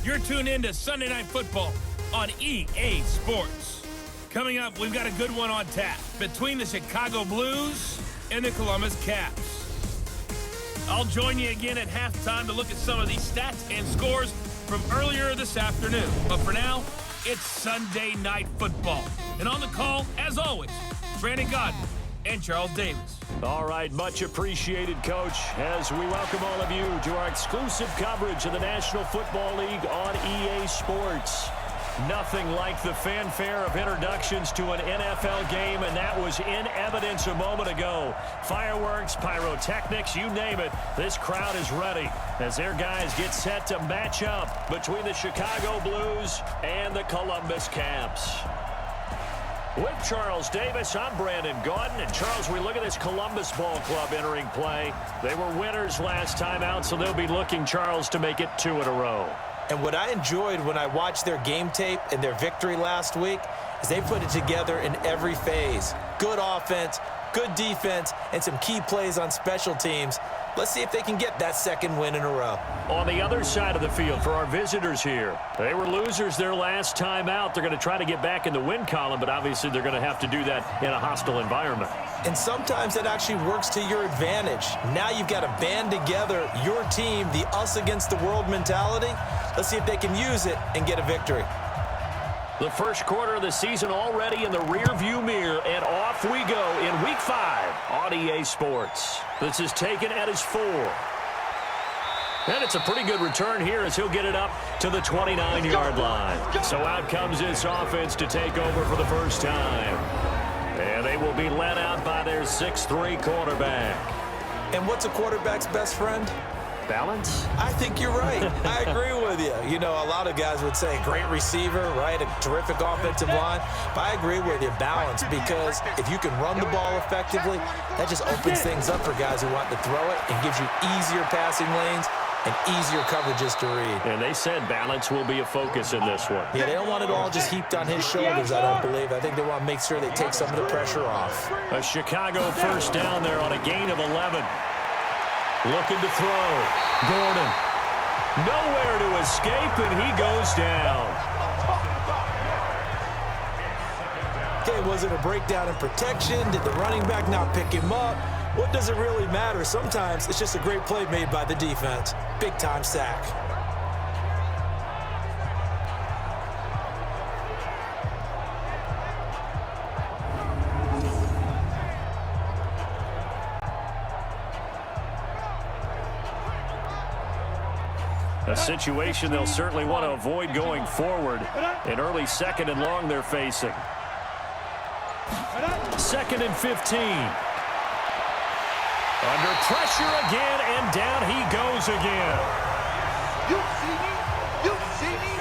You're tuned in to Sunday Night Football on EA Sports. Coming up, we've got a good one on tap between the Chicago Blues and the Columbus Caps. I'll join you again at halftime to look at some of these stats and scores from earlier this afternoon. But for now, it's Sunday Night Football. And on the call, as always, Brandon Godden and Charles Davis. All right, much appreciated, Coach, as we welcome all of you to our exclusive coverage of the National Football League on EA Sports. Nothing like the fanfare of introductions to an NFL game, and that was in evidence a moment ago. Fireworks, pyrotechnics, you name it, this crowd is ready as their guys get set to match up between the Chicago Blues and the Columbus Caps. With Charles Davis, I'm Brandon Godden. And Charles, we look at this Columbus Ball Club entering play. They were winners last time out, so they'll be looking, Charles, to make it 2 in a row. And what I enjoyed when I watched their game tape and their victory last week is they put it together in every phase. Good offense, good defense, and some key plays on special teams. Let's see if they can get that second win in a row. On the other side of the field for our visitors here, they were losers their last time out. They're going to try to get back in the win column, but obviously they're going to have to do that in a hostile environment. And sometimes it actually works to your advantage. Now you've got to band together your team, the us against the world mentality. Let's see if they can use it and get a victory. The first quarter of the season already in the rearview mirror, and off we go in Week 5 on EA Sports. This is taken at his 4. And it's a pretty good return here as he'll get it up to the 29-yard line. So out comes this offense to take over for the first time. And they will be led out by their 6'3" quarterback. And what's a quarterback's best friend? Balance? I think you're right. I agree with you. You know, a lot of guys would say great receiver, right? A terrific offensive line. But I agree with you, balance, because if you can run the ball effectively, that just opens things up for guys who want to throw it and gives you easier passing lanes and easier coverages to read. And they said balance will be a focus in this one. Yeah, they don't want it all just heaped on his shoulders, I don't believe. I think they want to make sure they take some of the pressure off. A Chicago first down there on a gain of 11. Looking to throw. Gordon. Nowhere to escape, and he goes down. Okay, was it a breakdown in protection? Did the running back not pick him up? What does it really matter? Sometimes it's just a great play made by the defense. Big-time sack. A situation they'll certainly want to avoid going forward. An early 2nd and long they're facing. 2nd and 15. Under pressure again, and down he goes again. You see me? You see me?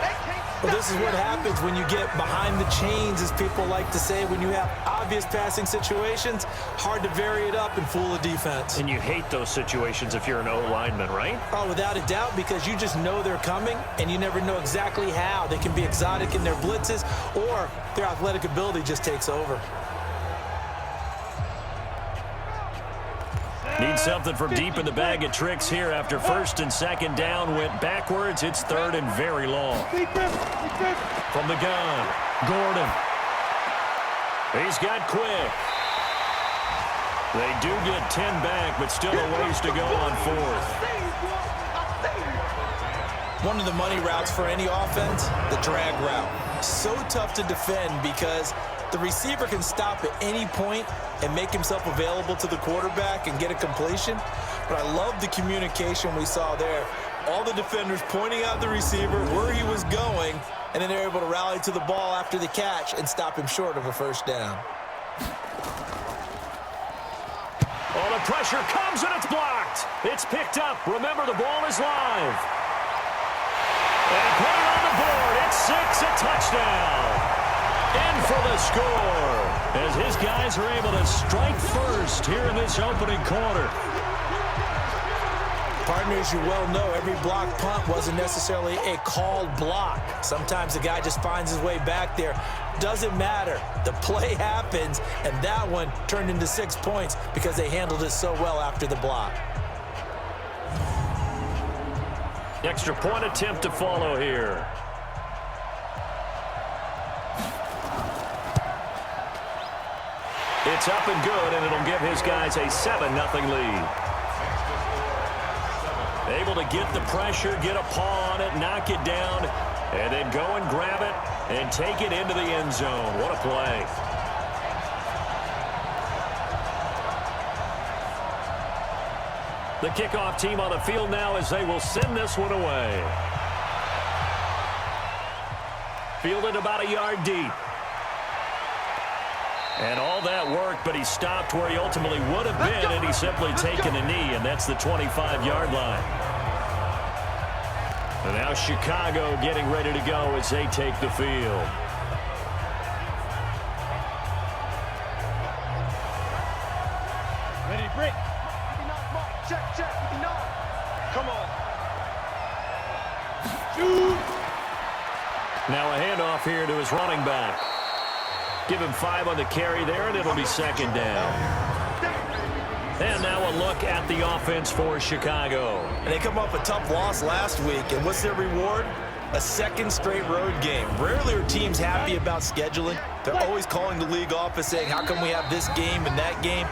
They can't stop. Well, this is what happens when you get behind the chains, as people like to say. When you have obvious passing situations, hard to vary it up and fool a defense. And you hate those situations if you're an O-lineman, right? Oh, without a doubt, because you just know they're coming, and you never know exactly how. They can be exotic in their blitzes, or their athletic ability just takes over. Need something from deep in the bag of tricks here after 1st and 2nd down went backwards. It's 3rd and very long. From the gun, Gordon. He's got quick. They do get 10 back, but still a ways to go on 4th. One of the money routes for any offense, the drag route. So tough to defend because the receiver can stop at any point and make himself available to the quarterback and get a completion. But I love the communication we saw there. All the defenders pointing out the receiver, where he was going, and then they're able to rally to the ball after the catch and stop him short of a first down. Oh, the pressure comes and it's blocked. It's picked up. Remember, the ball is live. And put it on the board. It's 6, a touchdown. In for the score, as his guys are able to strike first here in this opening quarter. Partners, you well know every block punt wasn't necessarily a called block. Sometimes the guy just finds his way back there. Doesn't matter. The play happens, and that one turned into 6 points because they handled it so well after the block. Extra point attempt to follow here. It's up and good, and it'll give his guys a 7-0 lead. Able to get the pressure, get a paw on it, knock it down, and then go and grab it and take it into the end zone. What a play. The kickoff team on the field now as they will send this one away. Fielded about a yard deep. And all that work, but he stopped where he ultimately would have been, and he's simply taken a knee, and that's the 25-yard line. And now Chicago getting ready to go as they take the field. Ready, break. Check. Come on. Shoot. Now a handoff here to his running back. Give him 5 on the carry there, and it'll be second down. And now a look at the offense for Chicago. And they come off a tough loss last week, and what's their reward? A second straight road game. Rarely are teams happy about scheduling. They're always calling the league office saying, how come we have this game and that game?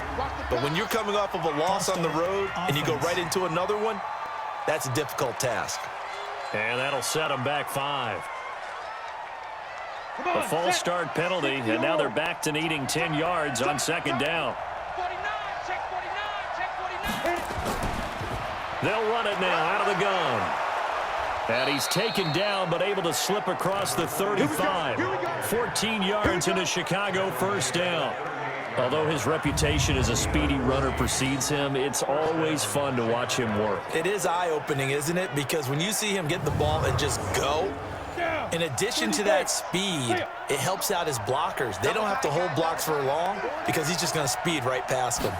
But when you're coming off of a loss on the road and you go right into another one, that's a difficult task. And that'll set them back 5. A false start penalty, and now they're back to needing 10 yards on second down. 49, check 49. They'll run it now out of the gun. And he's taken down, but able to slip across the 35. 14 yards into Chicago, first down. Although his reputation as a speedy runner precedes him, it's always fun to watch him work. It is eye-opening, isn't it? Because when you see him get the ball and just go, in addition to that speed, it helps out his blockers. They don't have to hold blocks for long because he's just going to speed right past them.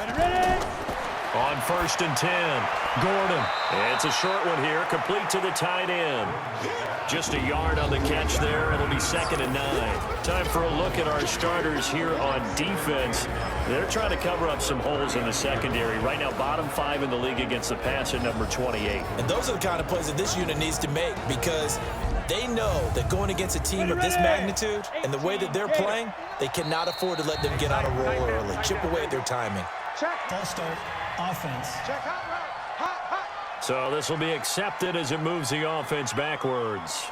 On 1st and 10, Gordon. It's a short one here, complete to the tight end. Just a yard on the catch there. It'll be 2nd and 9. Time for a look at our starters here on defense. They're trying to cover up some holes in the secondary. Right now, bottom 5 in the league against the pass at number 28. And those are the kind of plays that this unit needs to make because they know that going against a team of this magnitude and the way that they're playing, they cannot afford to let them get on a roll early. Chip away at their timing. False start, offense. So this will be accepted as it moves the offense backwards.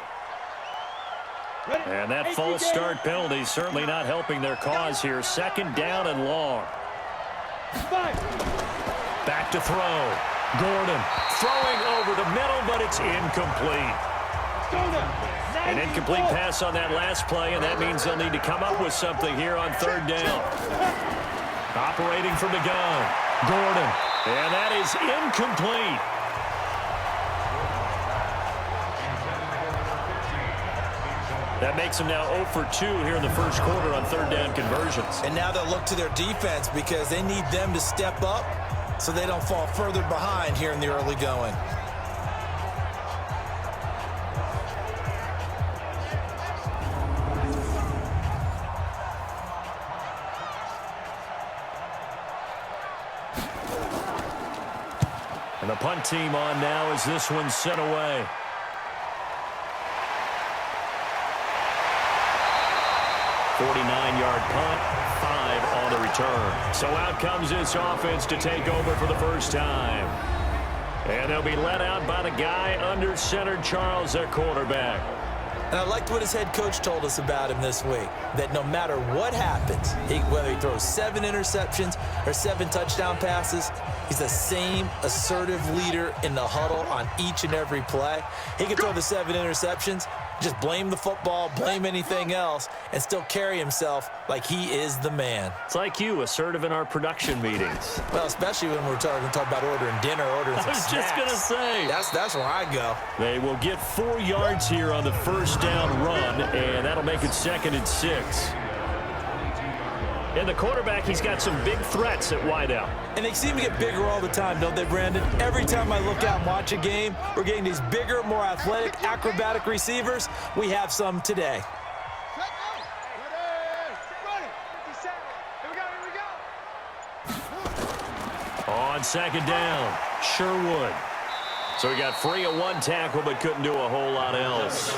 And that false start penalty certainly not helping their cause here. 2nd down and long. Back to throw. Gordon throwing over the middle, but it's incomplete. An incomplete pass on that last play, and that means they'll need to come up with something here on 3rd down. Operating from the gun. Gordon. And that is incomplete. That makes them now 0 for 2 here in the first quarter on 3rd down conversions. And now they'll look to their defense because they need them to step up so they don't fall further behind here in the early going. And the punt team on now as this one's sent away. "49-yard punt, 5 on the return." So out comes this offense to take over for the first time. And they'll be let out by the guy under center, Charles, their quarterback. And I liked what his head coach told us about him this week, that no matter what happens, whether he throws 7 interceptions or 7 touchdown passes, he's the same assertive leader in the huddle on each and every play. He can throw the 7 interceptions, just blame the football, blame anything else, and still carry himself like he is the man. It's like you, assertive in our production meetings. Well, especially when we're talking about ordering dinner, ordering some snacks. I was just going to say. That's where I go. They will get 4 yards here on the first down run, and that'll make it 2nd and 6. And the quarterback, he's got some big threats at wideout. And they seem to get bigger all the time, don't they, Brandon? Every time I look out and watch a game, we're getting these bigger, more athletic, acrobatic receivers. We have some today. On 2nd down, Sherwood. So he got free of one tackle but couldn't do a whole lot else.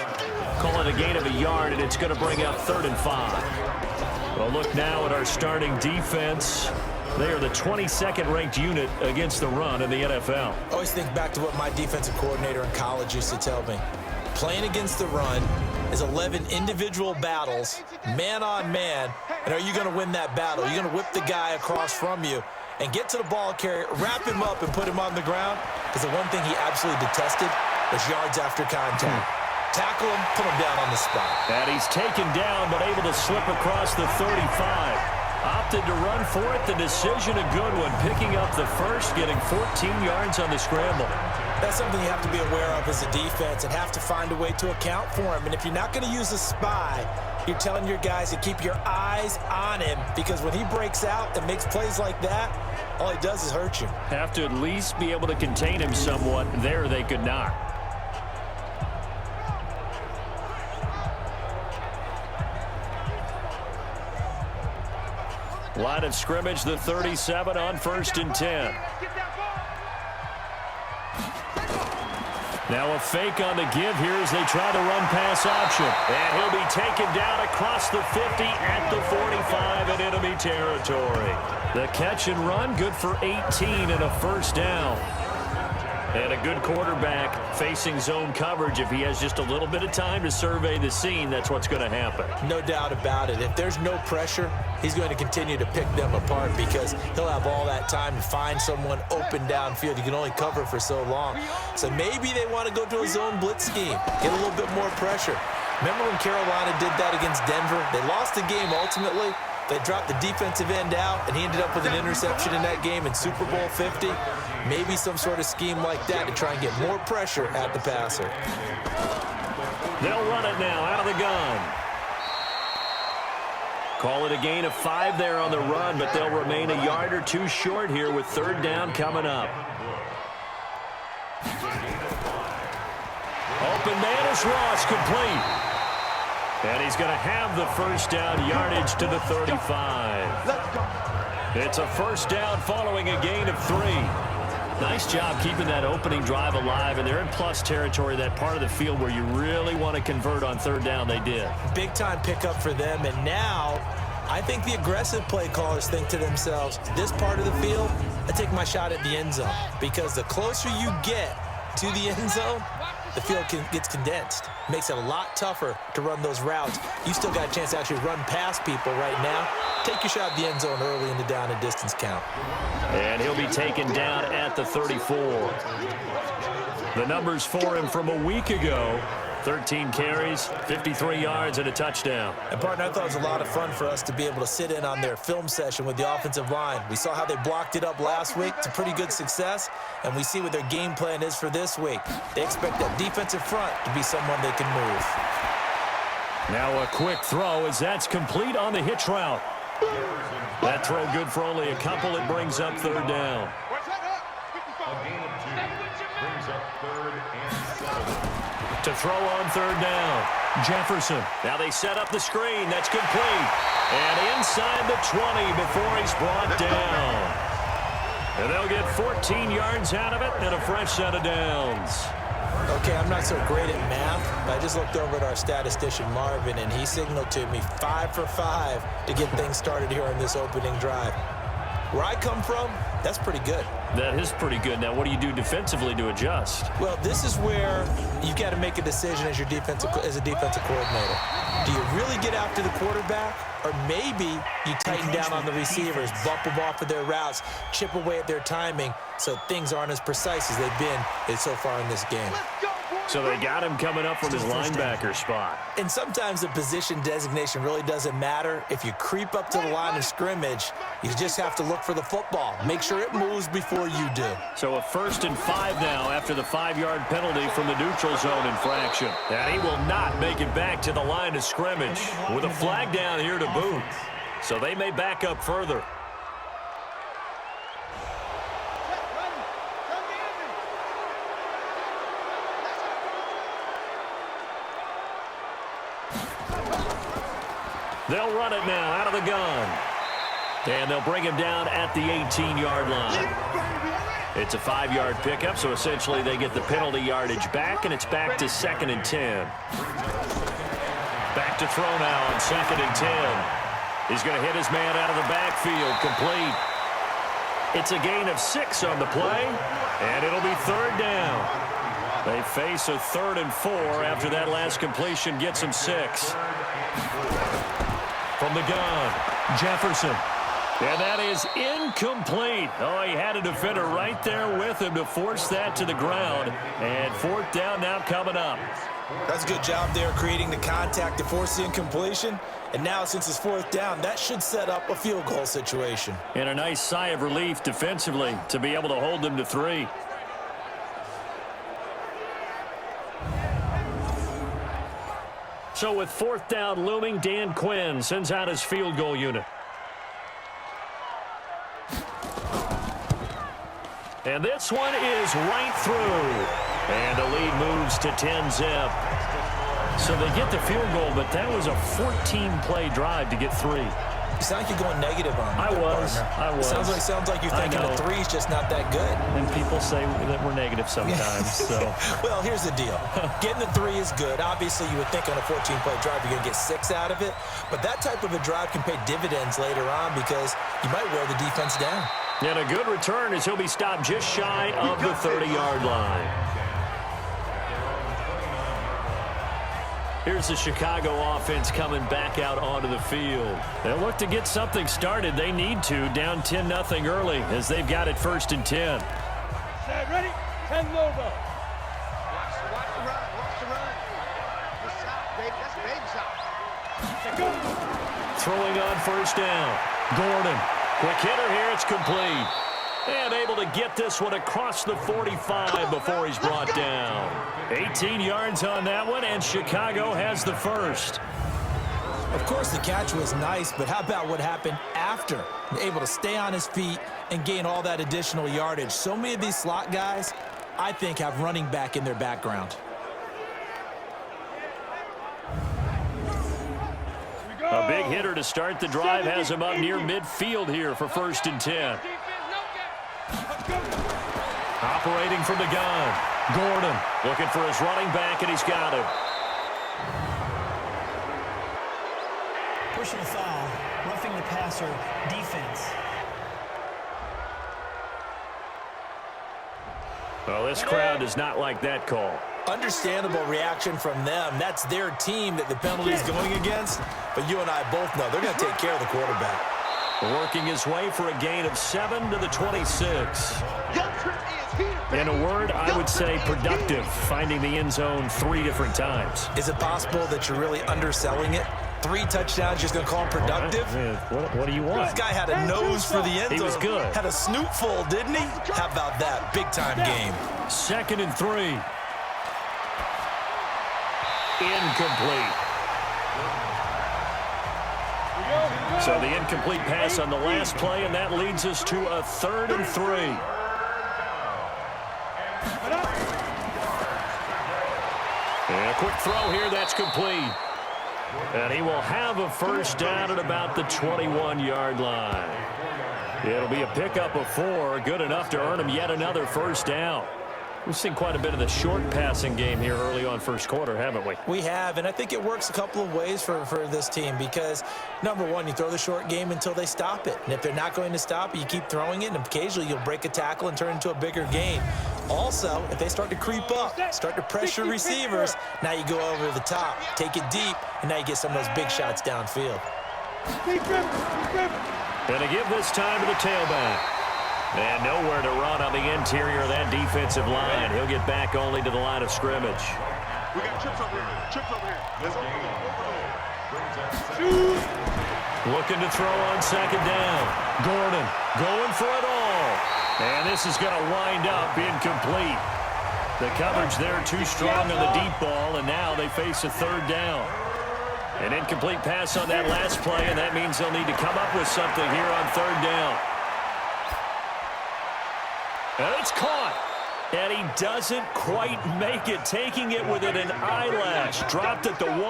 Call it a gain of a yard, and it's going to bring up 3rd and 5. Well, look now at our starting defense. They are the 22nd ranked unit against the run in the NFL. I always think back to what my defensive coordinator in college used to tell me. Playing against the run is 11 individual battles, man on man, and are you going to win that battle? Are you going to whip the guy across from you and get to the ball carrier, wrap him up, and put him on the ground? Because the one thing he absolutely detested was yards after contact. Tackle him, put him down on the spot. And he's taken down but able to slip across the 35. Opted to run for it. The decision, a good one. Picking up the first, getting 14 yards on the scramble. That's something you have to be aware of as a defense and have to find a way to account for him. And if you're not going to use a spy, you're telling your guys to keep your eyes on him, because when he breaks out and makes plays like that, all he does is hurt you. Have to at least be able to contain him somewhat. There they could not. Line of scrimmage, the 37 on 1st and 10. Now a fake on the give here as they try the run-pass option. And he'll be taken down across the 50 at the 45 in enemy territory. The catch and run, good for 18 and a 1st down. And a good quarterback facing zone coverage. If he has just a little bit of time to survey the scene, that's what's going to happen. No doubt about it. If there's no pressure, he's going to continue to pick them apart because he'll have all that time to find someone open downfield. You can only cover for so long. So maybe they want to go to a zone blitz scheme, get a little bit more pressure. Remember when Carolina did that against Denver? They lost the game ultimately. They dropped the defensive end out, and he ended up with an interception in that game in Super Bowl 50. Maybe some sort of scheme like that to try and get more pressure at the passer. They'll run it now out of the gun. Call it a gain of 5 there on the run, but they'll remain a yard or 2 short here with 3rd down coming up. Open man is Ross, complete. And he's going to have the 1st down, yardage to the 35. It's a 1st down following a gain of 3. Nice job keeping that opening drive alive, and they're in plus territory, that part of the field where you really want to convert on 3rd down. They did. Big time pickup for them, and now I think the aggressive play callers think to themselves, this part of the field, I take my shot at the end zone, because the closer you get to the end zone, the field gets condensed. Makes it a lot tougher to run those routes. You still got a chance to actually run past people right now. Take your shot at the end zone early in the down and distance count. And he'll be taken down at the 34. The numbers for him from a week ago: 13 carries, 53 yards, and a touchdown. And, partner, I thought it was a lot of fun for us to be able to sit in on their film session with the offensive line. We saw how they blocked it up last week to pretty good success, and we see what their game plan is for this week. They expect that defensive front to be someone they can move. Now a quick throw as that's complete on the hitch route. That throw good for only a couple. It brings up 3rd down. To throw on 3rd down, Jefferson. Now they set up the screen. That's complete. And inside the 20 before he's brought down. And they'll get 14 yards out of it and a fresh set of downs. Okay, I'm not so great at math, but I just looked over at our statistician, Marvin, and he signaled to me 5 for 5 to get things started here on this opening drive. Where I come from, that's pretty good. That is pretty good. Now, what do you do defensively to adjust? Well, this is where you've got to make a decision as a defensive coordinator. Do you really get after the quarterback, or maybe you tighten down on the receivers, bump them off of their routes, chip away at their timing so things aren't as precise as they've been so far in this game? So they got him coming up from his linebacker spot. And sometimes the position designation really doesn't matter. If you creep up to the line of scrimmage, you just have to look for the football. Make sure it moves before you do. So a 1st and 5 now after the 5-yard penalty from the neutral zone infraction. And he will not make it back to the line of scrimmage with a flag down here to boot. So they may back up further. They'll run it now out of the gun. And they'll bring him down at the 18-yard line. It's a 5-yard pickup, so essentially they get the penalty yardage back, and it's back to 2nd and 10. Back to throw now on 2nd and 10. He's going to hit his man out of the backfield, complete. It's a gain of 6 on the play, and it'll be 3rd down. They face a 3rd and 4 after that last completion gets them 6. From the gun, Jefferson. And that is incomplete. Oh, he had a defender right there with him to force that to the ground. And 4th down now coming up. That's a good job there creating the contact to force the incompletion. And now since it's 4th down, that should set up a field goal situation. And a nice sigh of relief defensively to be able to hold them to 3. So with 4th down looming, Dan Quinn sends out his field goal unit. And this one is right through. And the lead moves to 10-zip. So they get the field goal, but that was a 14-play drive to get 3. You sound like you're going negative on me. I was. It sounds like you're thinking the 3's just not that good. And people say that we're negative sometimes. So. Well, here's the deal. Getting the 3 is good. Obviously, you would think on a 14-play drive you're going to get 6 out of it. But that type of a drive can pay dividends later on because you might wear the defense down. And a good return as he'll be stopped just shy of the 30-yard line. Here's the Chicago offense coming back out onto the field. They'll look to get something started. They need to, down 10-0 early as they've got it 1st and 10. Set, ready? 10 Lobo. Watch the run. Watch the run. That's out, baby. That's baby shot. Throwing on 1st down. Gordon. Quick hitter here. It's complete. And able to get this one across the 45 before he's brought down. 18 yards on that one, and Chicago has the first. Of course, the catch was nice, but how about what happened after? Able to stay on his feet and gain all that additional yardage. So many of these slot guys, I think, have running back in their background. A big hitter to start the drive has him up near midfield here for 1st and 10. Operating from the gun. Gordon looking for his running back, and he's got him. Personal foul, roughing the passer, defense. Well, this crowd does not like that call. Understandable reaction from them. That's their team that the penalty is going against. But you and I both know they're going to take care of the quarterback. Working his way for a gain of 7 to the 26. In a word, I would say productive, finding the end zone 3 different times. Is it possible that you're really underselling it? 3 touchdowns, just going to call him productive? What do you want? This guy had a nose for the end zone. He was good. Had a snoot full, didn't he? How about that? Big-time game. 2nd and 3. Incomplete. So the incomplete pass on the last play, and that leads us to a 3rd and 3. And a quick throw here, that's complete. And he will have a 1st down at about the 21-yard line. It'll be a pickup of 4, good enough to earn him yet another 1st down. We've seen quite a bit of the short passing game here early on 1st quarter, haven't we? We have, and I think it works a couple of ways for this team because, number one, you throw the short game until they stop it. And if they're not going to stop it, you keep throwing it, and occasionally you'll break a tackle and turn it into a bigger game. Also, if they start to creep up, start to pressure receivers, now you go over the top, take it deep, and now you get some of those big shots downfield. Going to give this time to the tailback. And nowhere to run on the interior of that defensive line. He'll get back only to the line of scrimmage. We got trips over here. Trips over here. Let's go. Looking to throw on 2nd down. Gordon going for it all. And this is going to wind up incomplete. The coverage there too strong on the deep ball, and now they face a 3rd down. An incomplete pass on that last play, and that means they'll need to come up with something here on 3rd down. And it's caught. And he doesn't quite make it, taking it within an eyelash. Dropped at the 1.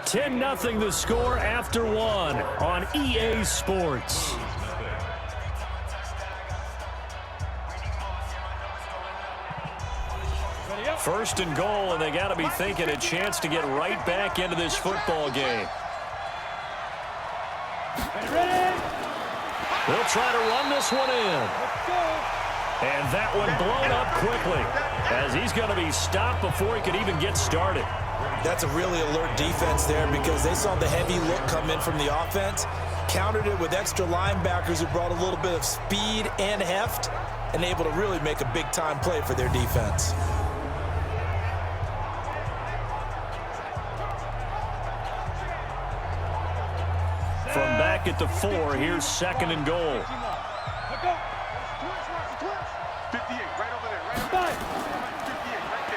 10-0 the score after one on EA Sports. First and goal, and they got to be thinking a chance to get right back into this football game. They'll try to run this one in. And that one blown up quickly as he's going to be stopped before he could even get started. That's a really alert defense there because they saw the heavy look come in from the offense, countered it with extra linebackers who brought a little bit of speed and heft, and able to really make a big-time play for their defense. From back at the 4, here's second and goal.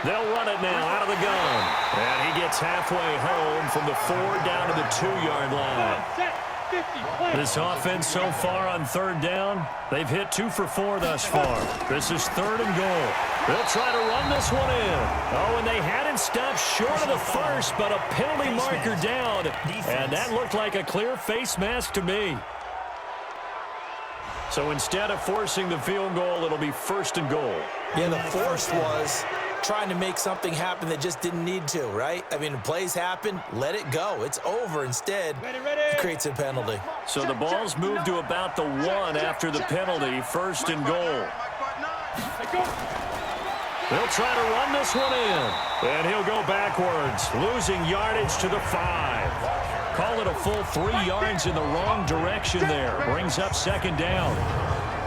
They'll run it now out of the gun. And he gets halfway home from the 4 down to the 2-yard line. This offense so far on third down, they've hit 2 for 4 thus far. This is third and goal. They'll try to run this one in. Oh, and they had it stopped short of the first, but a penalty marker down. And that looked like a clear face mask to me. So instead of forcing the field goal, it'll be first and goal. Yeah, the force was trying to make something happen that just didn't need to, right? I mean, plays happen, let it go. It's over. Instead, it creates a penalty. So the ball's moved to about the 1 after the penalty, first and goal. They'll try to run this one in, and he'll go backwards, losing yardage to the 5. Call it a full 3 yards in the wrong direction there. Brings up second down.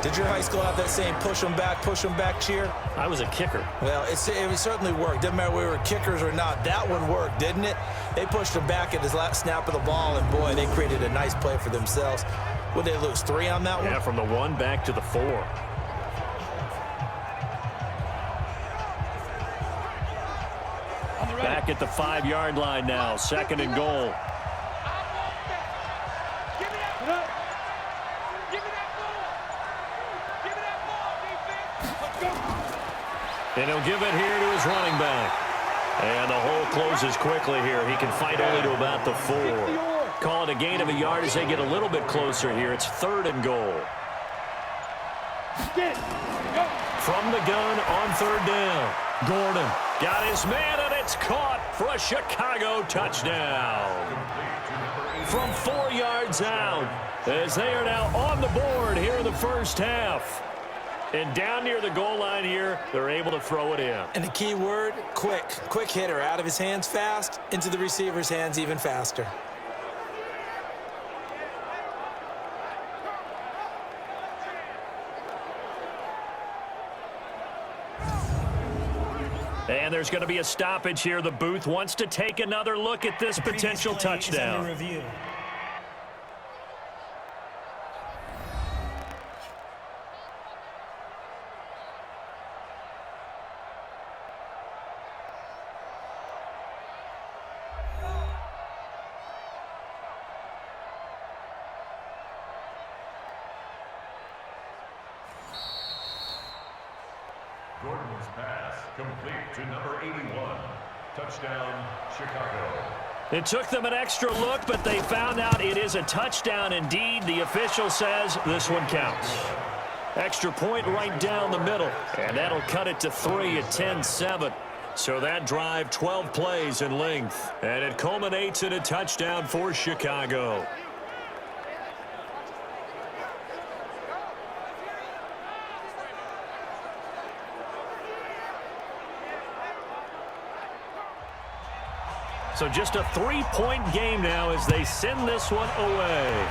Did your high school have that same push them back cheer? I was a kicker. Well, it certainly worked. Didn't matter whether we were kickers or not. That one worked, didn't it? They pushed him back at his last snap of the ball, and boy, they created a nice play for themselves. Would they lose 3 on that one? Yeah, from the 1 back to the 4. Back at the 5-yard line now, second and goal. And he'll give it here to his running back. And the hole closes quickly here. He can fight only to about the 4. Call it a gain of a yard as they get a little bit closer here. It's third and goal. From the gun on third down. Gordon got his man, and it's caught for a Chicago touchdown. From 4 yards out, as they are now on the board here in the first half. And down near the goal line here, they're able to throw it in. And the key word, quick. Quick hitter, out of his hands fast, into the receiver's hands even faster. And there's going to be a stoppage here. The booth wants to take another look at this potential touchdown. Review. Gordon's pass complete to number 81. Touchdown, Chicago. It took them an extra look, but they found out it is a touchdown indeed. The official says this one counts. Extra point right down the middle, and that'll cut it to 3 at 10-7. So that drive, 12 plays in length, and it culminates in a touchdown for Chicago. So just a 3-point game now as they send this one away.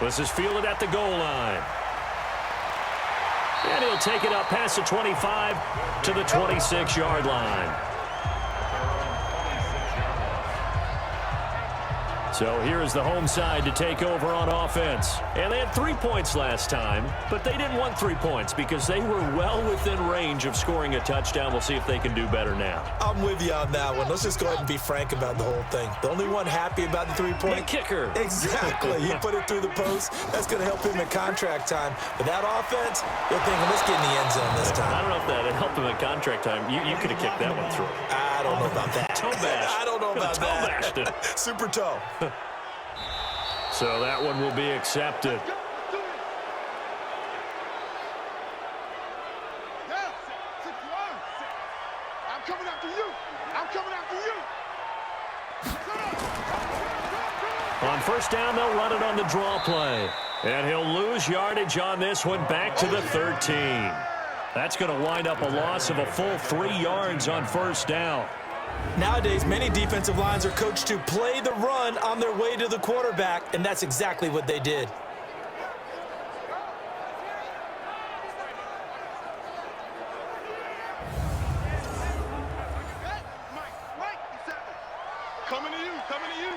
This is fielded at the goal line. And he'll take it up past the 25 to the 26-yard line. So here is the home side to take over on offense. And they had 3 points last time, but they didn't want 3 points because they were well within range of scoring a touchdown. We'll see if they can do better now. I'm with you on that one. Let's just go ahead and be frank about the whole thing. The only one happy about the 3-point. The kicker. Exactly. He put it through the post. That's going to help him in contract time. But that offense, they're thinking, let's get in the end zone this time. I don't know if that helps up in the contract time. You could have kicked that one through. I don't know about that. Toe bash. I don't know about toe that. Bashed it. Super toe. So that one will be accepted. I'm coming after you. I'm coming after you. On first down, they'll run it on the draw play. And he'll lose yardage on this one back to the 13. That's going to wind up a loss of a full 3 yards on first down. Nowadays, many defensive lines are coached to play the run on their way to the quarterback, and that's exactly what they did. Coming to you, coming to you.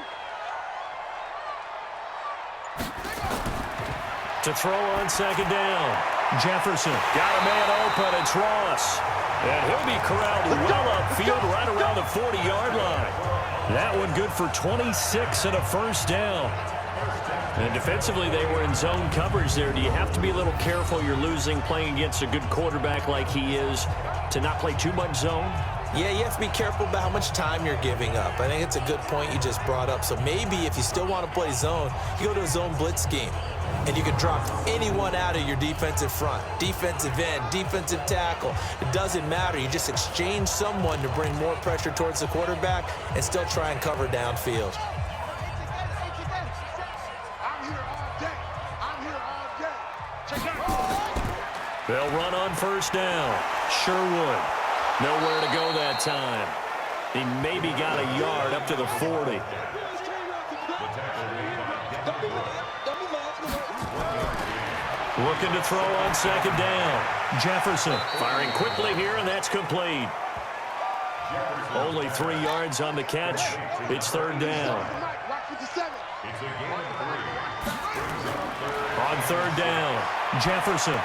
To throw on second down. Jefferson got a man open. It's Ross. And he'll be corralled well upfield right around the 40-yard line. That one good for 26 and a first down. And defensively, they were in zone coverage there. Do you have to be a little careful? You're losing playing against a good quarterback like he is to not play too much zone? Yeah, you have to be careful about how much time you're giving up. I think it's a good point you just brought up. So maybe if you still want to play zone, you go to a zone blitz scheme. And you can drop anyone out of your defensive front, defensive end, defensive tackle. It doesn't matter. You just exchange someone to bring more pressure towards the quarterback and still try and cover downfield. I'm here all day. I'm here all day. Check it out. They'll run on first down. Sherwood. Nowhere to go that time. He maybe got a yard up to the 40. Looking to throw on second down. Jefferson firing quickly here, and that's complete. Only 3 yards on the catch. It's third down. On third down, Jefferson.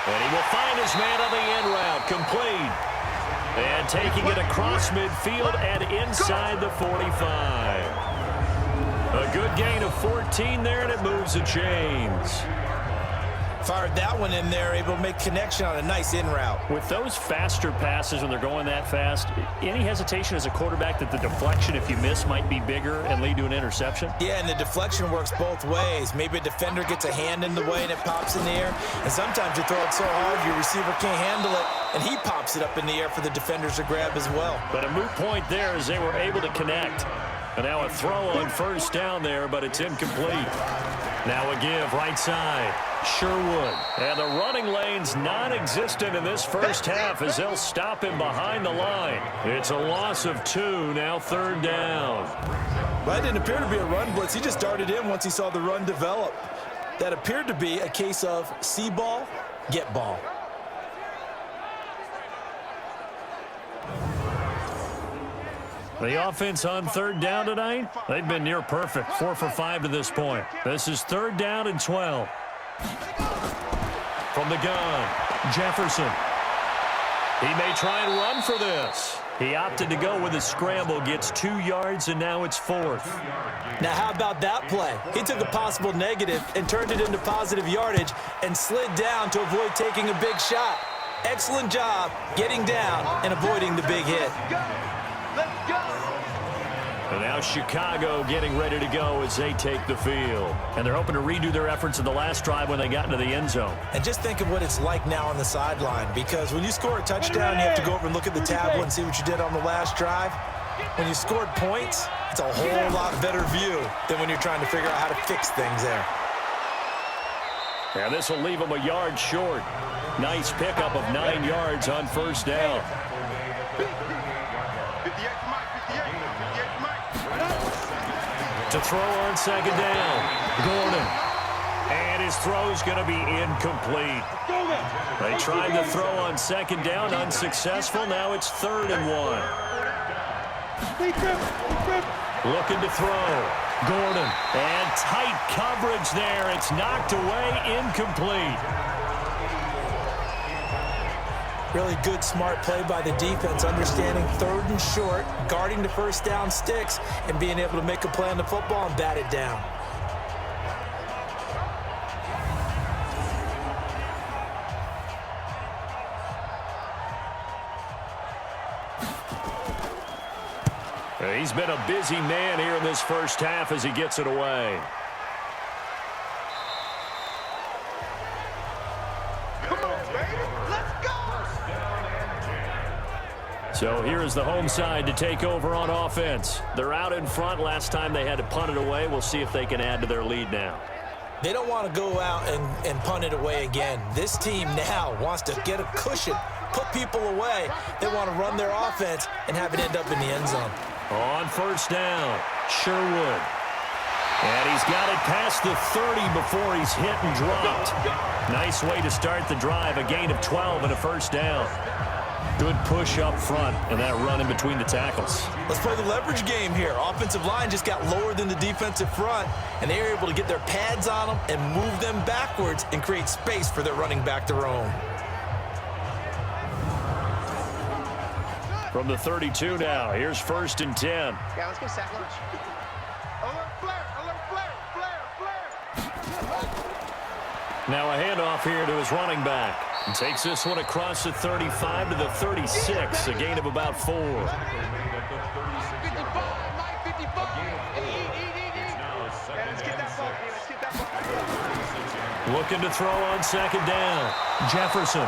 And he will find his man on the end route, complete. And taking it across midfield and inside the 45. A good gain of 14 there, and it moves the chains. Fired that one in there, able to make connection on a nice in route. With those faster passes when they're going that fast, any hesitation as a quarterback that the deflection, if you miss, might be bigger and lead to an interception? Yeah, and the deflection works both ways. Maybe a defender gets a hand in the way and it pops in the air. And sometimes you throw it so hard your receiver can't handle it, and he pops it up in the air for the defenders to grab as well. But a moot point there as they were able to connect. And now a throw on first down there, but it's incomplete. Now a give right side. Sherwood. And the running lane's non-existent in this first half as they'll stop him behind the line. It's a loss of 2, now third down. Well, that didn't appear to be a run blitz. He just darted in once he saw the run develop. That appeared to be a case of see ball, get ball. The offense on third down tonight, they've been near perfect. 4 for 5 to this point. This is third down and 12. From the gun, Jefferson. He may try and run for this. He opted to go with a scramble, gets 2 yards, and now it's fourth. Now, how about that play? He took a possible negative and turned it into positive yardage and slid down to avoid taking a big shot. Excellent job getting down and avoiding the big hit. Let's go. And now Chicago getting ready to go as they take the field. And they're hoping to redo their efforts in the last drive when they got into the end zone. And just think of what it's like now on the sideline, because when you score a touchdown, you have to go over and look at the tablet and see what you did on the last drive. When you scored points, it's a whole lot better view than when you're trying to figure out how to fix things there. And this will leave them a yard short. Nice pickup of 9 yards on first down. To throw on second down, Gordon. And his throw's going to be incomplete. They tried to throw on second down, unsuccessful. Now it's 3rd and 1. Looking to throw. Gordon. And tight coverage there. It's knocked away, incomplete. Really good, smart play by the defense, understanding 3rd and short, guarding the first down sticks, and being able to make a play on the football and bat it down. He's been a busy man here in this first half as he gets it away. Come on, baby. Let's go. So here is the home side to take over on offense. They're out in front. Last time they had to punt it away. We'll see if they can add to their lead now. They don't want to go out and punt it away again. This team now wants to get a cushion, put people away. They want to run their offense and have it end up in the end zone. On first down, Sherwood. And he's got it past the 30 before he's hit and dropped. Nice way to start the drive, a gain of 12 and a first down. Good push up front and that run in between the tackles. Let's play the leverage game here. Offensive line just got lower than the defensive front, and they were able to get their pads on them and move them backwards and create space for their running back to roam. From the 32 now, here's 1st and 10. Yeah, let's go sack lunch. Alert flare, flare. Now a handoff here to his running back. He takes this one across the 35 to the 36, a gain of about 4. 55, Mike, 55. Let's get that ball, let's get that ball. Looking to throw on 2nd down. Jefferson.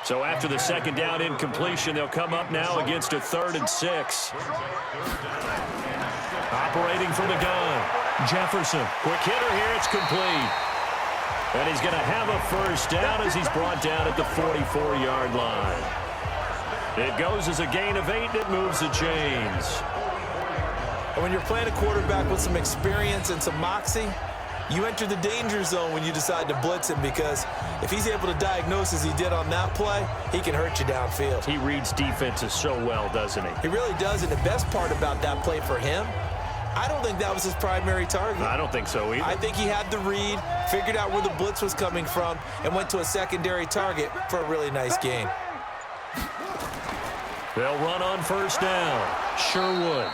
So after the 2nd down incompletion, they'll come up now against a 3rd and 6. Operating from the gun. Jefferson. Quick hitter here. It's complete. And he's going to have a first down as he's brought down at the 44-yard line. It goes as a gain of 8, and it moves the chains. And when you're playing a quarterback with some experience and some moxie, you enter the danger zone when you decide to blitz him, because if he's able to diagnose as he did on that play, he can hurt you downfield. He reads defenses so well, doesn't he? He really does, and the best part about that play for him, I don't think that was his primary target. I don't think so either. I think he had the read, figured out where the blitz was coming from, and went to a secondary target for a really nice gain. They'll run on first down. Sherwood.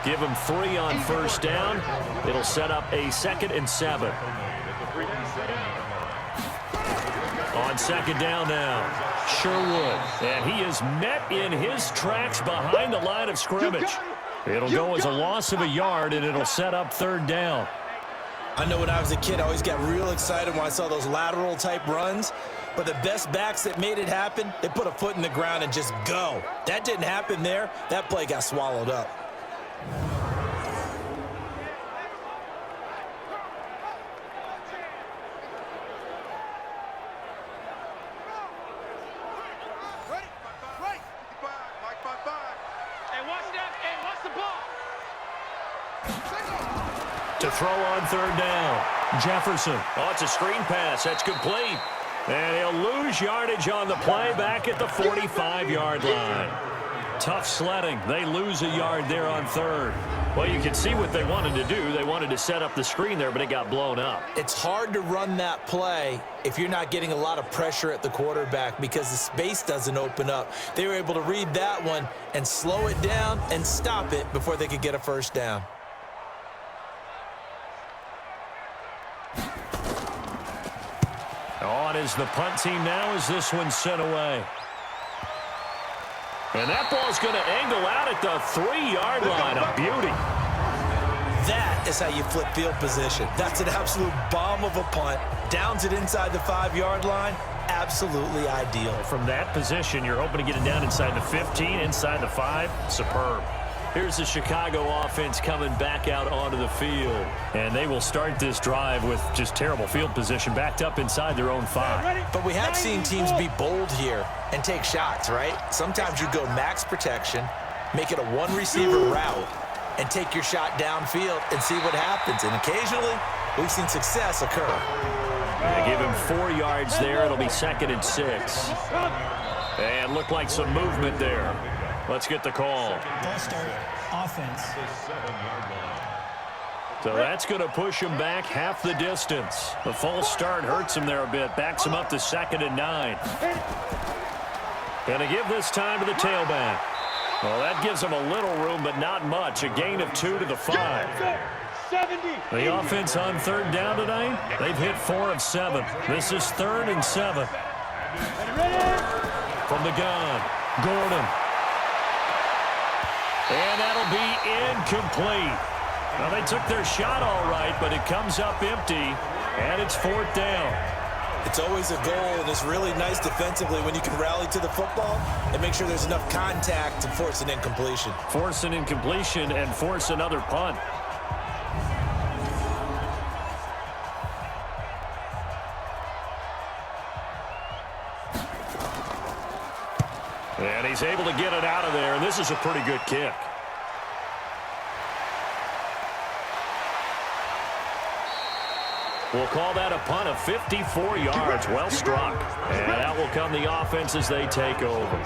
Give him 3 on first down. It'll set up a 2nd and 7. On 2nd down now, Sherwood. And he is met in his tracks behind the line of scrimmage. It'll go as a loss of a yard, and it'll set up 3rd down. I know when I was a kid, I always got real excited when I saw those lateral-type runs. But the best backs that made it happen, they put a foot in the ground and just go. That didn't happen there. That play got swallowed up. Ready? Right. 55, Mike, 55. Hey, watch that. Hey, watch the ball. To throw on 3rd down, Jefferson. Oh, it's a screen pass. That's complete. And he'll lose yardage on the play back at the 45-yard line. Tough sledding. They lose a yard there on 3rd. Well, you can see what they wanted to do. They wanted to set up the screen there, but it got blown up. It's hard to run that play if you're not getting a lot of pressure at the quarterback because the space doesn't open up. They were able to read that one and slow it down and stop it before they could get a first down. On is the punt team now as this one's sent away. And that ball's going to angle out at the 3-yard line. A beauty. That is how you flip field position. That's an absolute bomb of a punt. Downs it inside the 5-yard line. Absolutely ideal. From that position, you're hoping to get it down inside the 15, inside the 5. Superb. Here's the Chicago offense coming back out onto the field. And they will start this drive with just terrible field position, backed up inside their own 5. But we have seen teams be bold here and take shots, right? Sometimes you go max protection, make it a one-receiver route, and take your shot downfield and see what happens. And occasionally, we've seen success occur. They give him 4 yards there. It'll be 2nd and 6. And looked like some movement there. Let's get the call. Ball start, offense. So that's going to push him back half the distance. The false start hurts him there a bit. Backs him up to 2nd and 9. Going to give this time to the tailback. Well, that gives him a little room, but not much. A gain of 2 to the 5. The offense on 3rd down tonight, they've hit 4 of 7. This is 3rd and 7. From the gun, Gordon. And that'll be incomplete. Well, they took their shot all right, but it comes up empty, and it's 4th down. It's always a goal, and it's really nice defensively when you can rally to the football and make sure there's enough contact to force an incompletion. Force an incompletion and force another punt. And he's able to get it out of there, and this is a pretty good kick. We'll call that a punt of 54 yards. Well struck. And out will come the offense as they take over.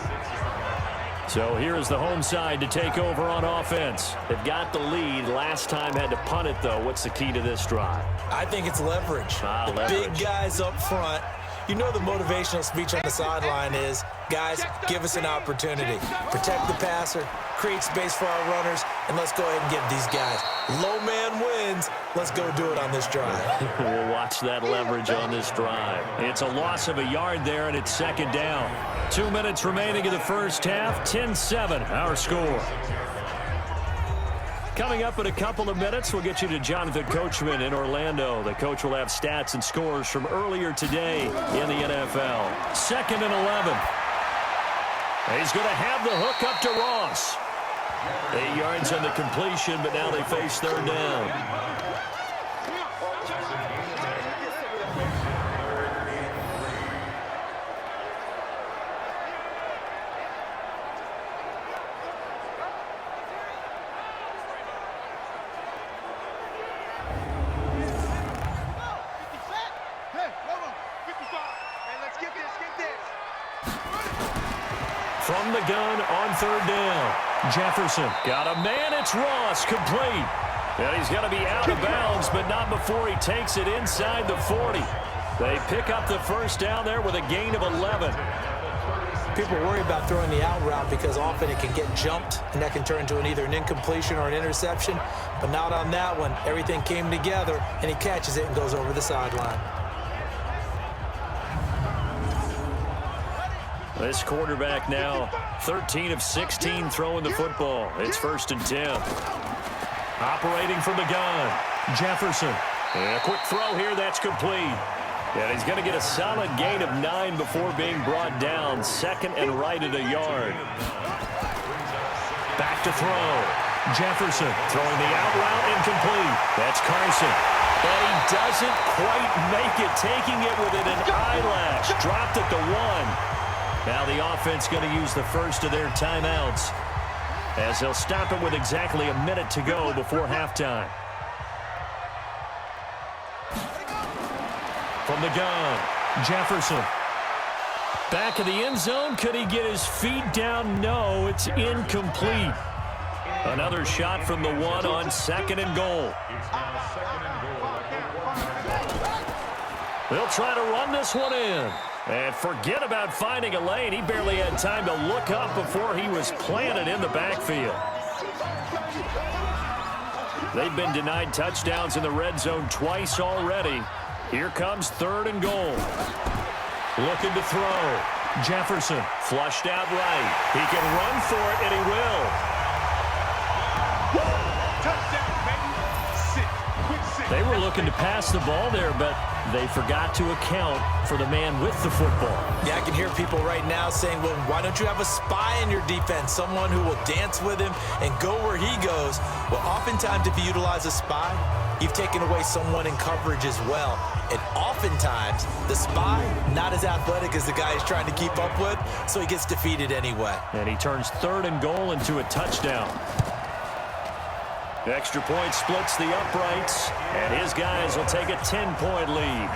So here is the home side to take over on offense. They've got the lead. Last time had to punt it, though. What's the key to this drive? I think it's leverage. Leverage. Big guys up front. You know the motivational speech on the sideline is, guys, give us an opportunity. Protect the passer, create space for our runners, and let's go ahead and give these guys. Low man wins. Let's go do it on this drive. We'll watch that leverage on this drive. It's a loss of a yard there, and it's 2nd down. 2 minutes remaining in the first half. 10-7, our score. Coming up in a couple of minutes, we'll get you to Jonathan Coachman in Orlando. The coach will have stats and scores from earlier today in the NFL. 2nd and 11. He's going to have the hook up to Ross. 8 yards on the completion, but now they face 3rd down. From the gun on 3rd down. Jefferson got a man. It's Ross, complete. And he's going to be out of bounds, but not before he takes it inside the 40. They pick up the first down there with a gain of 11. People worry about throwing the out route because often it can get jumped, and that can turn into either an incompletion or an interception. But not on that one. Everything came together, and he catches it and goes over the sideline. This quarterback now 13 of 16 throwing the football. It's 1st and 10. Operating from the gun, Jefferson. And a quick throw here, that's complete. And he's going to get a solid gain of 9 before being brought down. 2nd and right at a yard. Back to throw. Jefferson throwing the out route, incomplete. That's Carson. And he doesn't quite make it, taking it within an eyelash. Dropped at the 1. Now the offense going to use the first of their timeouts as they'll stop it with exactly a minute to go before halftime. From the gun, Jefferson. Back of the end zone. Could he get his feet down? No, it's incomplete. Another shot from the 1 on 2nd and goal. They'll try to run this one in. And forget about finding a lane. He barely had time to look up before he was planted in the backfield. They've been denied touchdowns in the red zone twice already. Here comes 3rd and goal. Looking to throw. Jefferson flushed out right. He can run for it, and he will. They were looking to pass the ball there, but they forgot to account for the man with the football. Yeah, I can hear people right now saying, well, why don't you have a spy in your defense, someone who will dance with him and go where he goes? Well, oftentimes if you utilize a spy, you've taken away someone in coverage as well. And oftentimes, the spy, not as athletic as the guy he's trying to keep up with, so he gets defeated anyway. And he turns 3rd and goal into a touchdown. The extra point splits the uprights, and his guys will take a 10-point lead.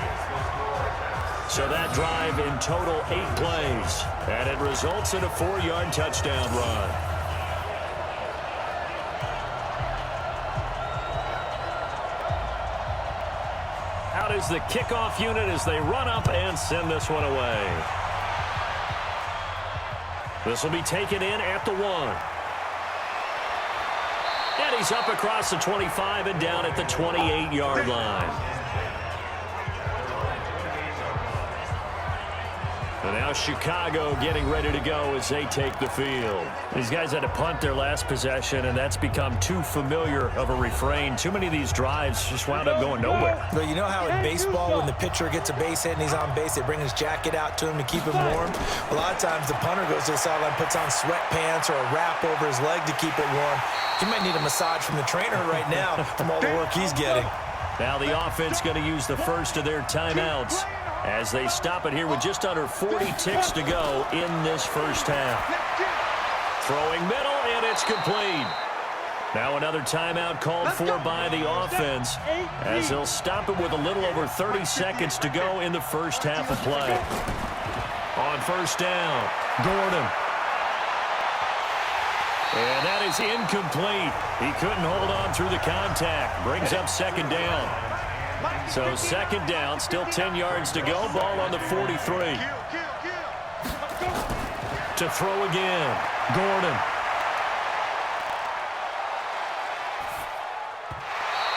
So that drive in total 8 plays, and it results in a 4-yard touchdown run. Out is the kickoff unit as they run up and send this one away. This will be taken in at the 1. And he's up across the 25 and down at the 28-yard line. And now Chicago getting ready to go as they take the field. These guys had to punt their last possession, and that's become too familiar of a refrain. Too many of these drives just wound up going nowhere. But you know how in baseball, when the pitcher gets a base hit and he's on base, they bring his jacket out to him to keep him warm? A lot of times the punter goes to the sideline, puts on sweatpants or a wrap over his leg to keep it warm. He might need a massage from the trainer right now from all the work he's getting. Now the offense going to use the first of their timeouts as they stop it here with just under 40 ticks to go in this first half. Throwing middle, and it's complete. Now another timeout called for by the offense as they'll stop it with a little over 30 seconds to go in the first half of play. On first down, Gordon. And that is incomplete. He couldn't hold on through the contact. Brings up second down. So second down, still 10 yards to go. Ball on the 43. To throw again, Gordon.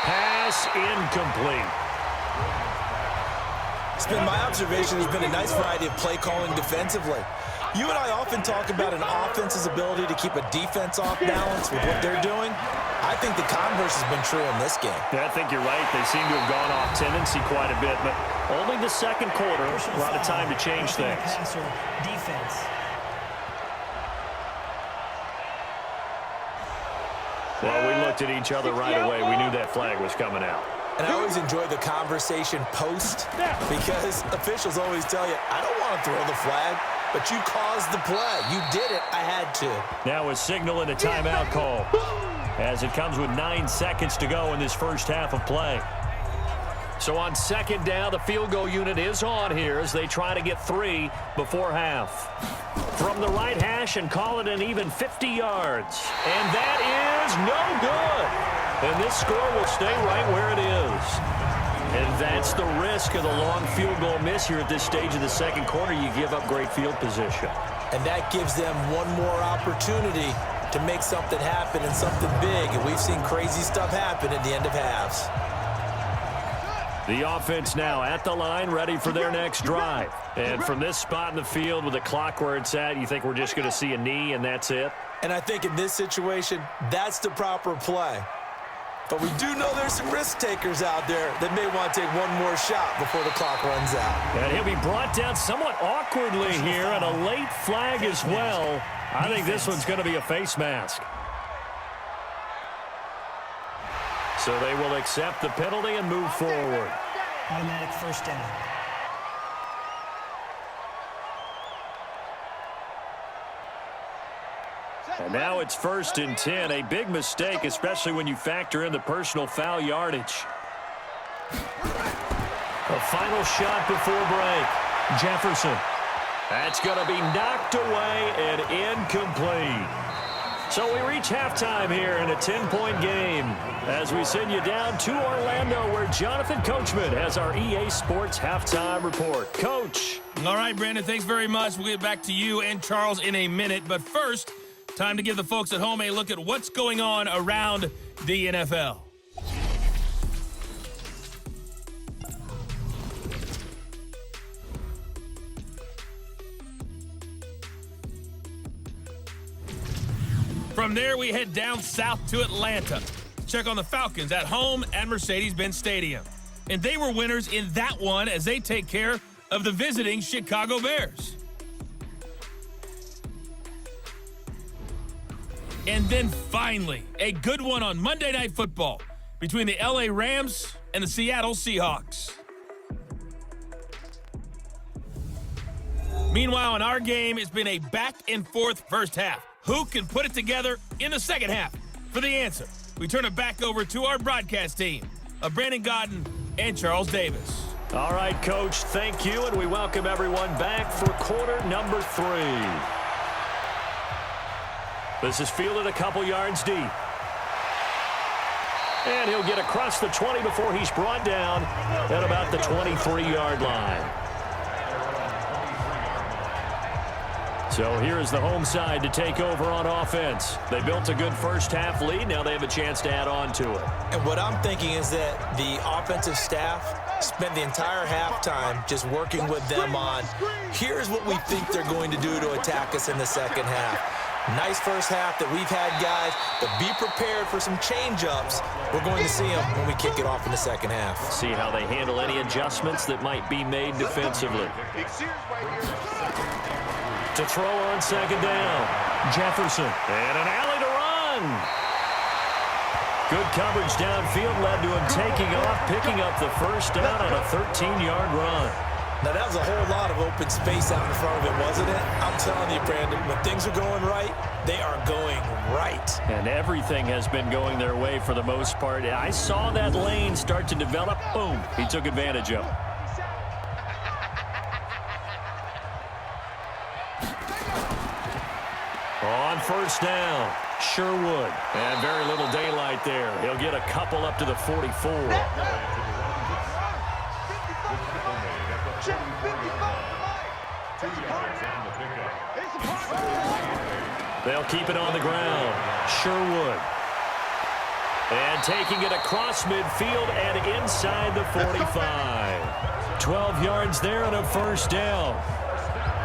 Pass incomplete. It's been my observation there's been a nice variety of play calling defensively. You and I often talk about an offense's ability to keep a defense off balance with what they're doing. I think the converse has been true in this game. Yeah, I think you're right. They seem to have gone off tendency quite a bit, but only the second quarter, a lot of time to change things. Defense. Well, we looked at each other right away. We knew that flag was coming out. And I always enjoy the conversation post because officials always tell you, I don't want to throw the flag, but you caused the play. You did it. I had to. Now a signal and a timeout call as it comes with 9 seconds to go in this first half of play. So on second down, the field goal unit is on here as they try to get 3 before half. From the right hash and call it an even 50 yards. And that is no good. And this score will stay right where it is. And that's the risk of the long field goal miss here at this stage of the second quarter. You give up great field position. And that gives them one more opportunity to make something happen and something big. And we've seen crazy stuff happen at the end of halves. The offense now at the line, ready for their next drive. And from this spot in the field with the clock where it's at, you think we're just going to see a knee and that's it? And I think in this situation, that's the proper play. But we do know there's some risk takers out there that may want to take one more shot before the clock runs out. And he'll be brought down somewhat awkwardly here, and a late flag as well. I think this one's going to be a face mask. So they will accept the penalty and move forward. Automatic first down. And now it's 1st and 10. A big mistake, especially when you factor in the personal foul yardage. A final shot before break. Jefferson. That's going to be knocked away and incomplete. So we reach halftime here in a 10-point game as we send you down to Orlando where Jonathan Coachman has our EA Sports halftime report. Coach. All right, Brandon, thanks very much. We'll get back to you and Charles in a minute. But first, time to give the folks at home a look at what's going on around the NFL. From there, we head down south to Atlanta. Check on the Falcons at home at Mercedes-Benz Stadium. And they were winners in that one as they take care of the visiting Chicago Bears. And then finally, a good one on Monday Night Football between the LA Rams and the Seattle Seahawks. Meanwhile, in our game, it's been a back-and-forth first half. Who can put it together in the second half? For the answer, we turn it back over to our broadcast team of Brandon Godden and Charles Davis. All right, Coach, thank you, and we welcome everyone back for quarter number 3. This is fielded a couple yards deep. And he'll get across the 20 before he's brought down at about the 23-yard line. So here is the home side to take over on offense. They built a good first half lead. Now they have a chance to add on to it. And what I'm thinking is that the offensive staff spent the entire halftime just working with them on, here's what we think they're going to do to attack us in the second half. Nice first half that we've had, guys, but be prepared for some change-ups. We're going to see them when we kick it off in the second half. See how they handle any adjustments that might be made defensively. To throw on second down, Jefferson, and an alley to run. Good coverage downfield led to him taking off, picking up the first down on a 13-yard run. Now, that was a whole lot of open space out in front of it, wasn't it? I'm telling you, Brandon, when things are going right, they are going right. And everything has been going their way for the most part. I saw that lane start to develop. Boom. He took advantage of it. On first down, Sherwood. And very little daylight there. He'll get a couple up to the 44. They'll keep it on the ground. Sherwood. And taking it across midfield and inside the 45. 12 yards there and a first down.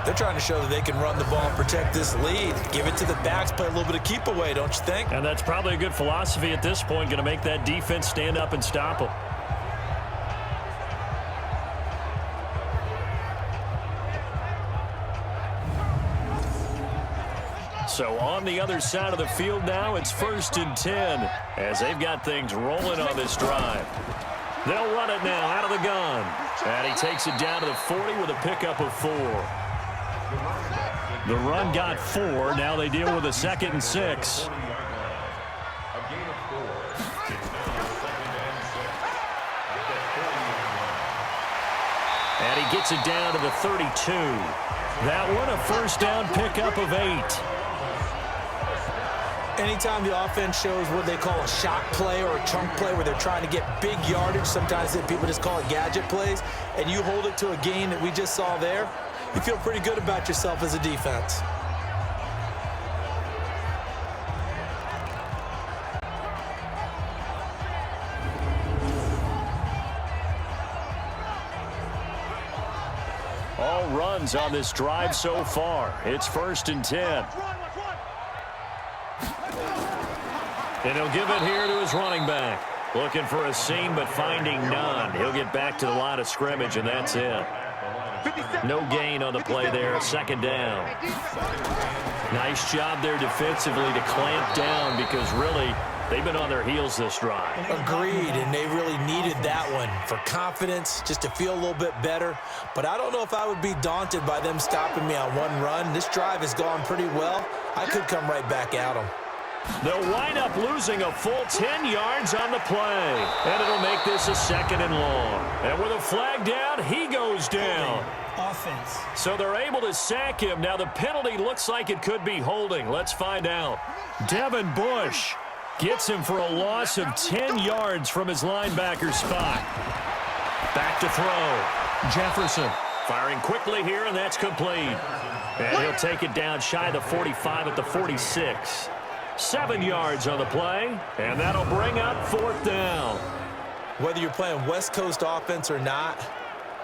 They're trying to show that they can run the ball and protect this lead. Give it to the backs, play a little bit of keep away, don't you think? And that's probably a good philosophy at this point, going to make that defense stand up and stop them. So on the other side of the field now, it's 1st and 10 as they've got things rolling on this drive. They'll run it now out of the gun. And he takes it down to the 40 with a pickup of 4. The run got 4. Now they deal with a 2nd and 6. And he gets it down to the 32. That one a first down pickup of 8. Anytime the offense shows what they call a shot play or a chunk play where they're trying to get big yardage, sometimes people just call it gadget plays, and you hold it to a gain that we just saw there, you feel pretty good about yourself as a defense. All runs on this drive so far. It's 1st and 10. And he'll give it here to his running back. Looking for a seam, but finding none. He'll get back to the line of scrimmage, and that's it. No gain on the play there. 2nd down. Nice job there defensively to clamp down because really they've been on their heels this drive. Agreed, and they really needed that one for confidence, just to feel a little bit better. But I don't know if I would be daunted by them stopping me on one run. This drive has gone pretty well. I could come right back at them. They'll wind up losing a full 10 yards on the play. And it'll make this a 2nd and long. And with a flag down, he goes down. Offense. So they're able to sack him. Now the penalty looks like it could be holding. Let's find out. Devin Bush gets him for a loss of 10 yards from his linebacker spot. Back to throw. Jefferson firing quickly here, and that's complete. And he'll take it down shy of the 45 at the 46. 7 yards on the play, and that'll bring up 4th down. Whether you're playing West Coast offense or not,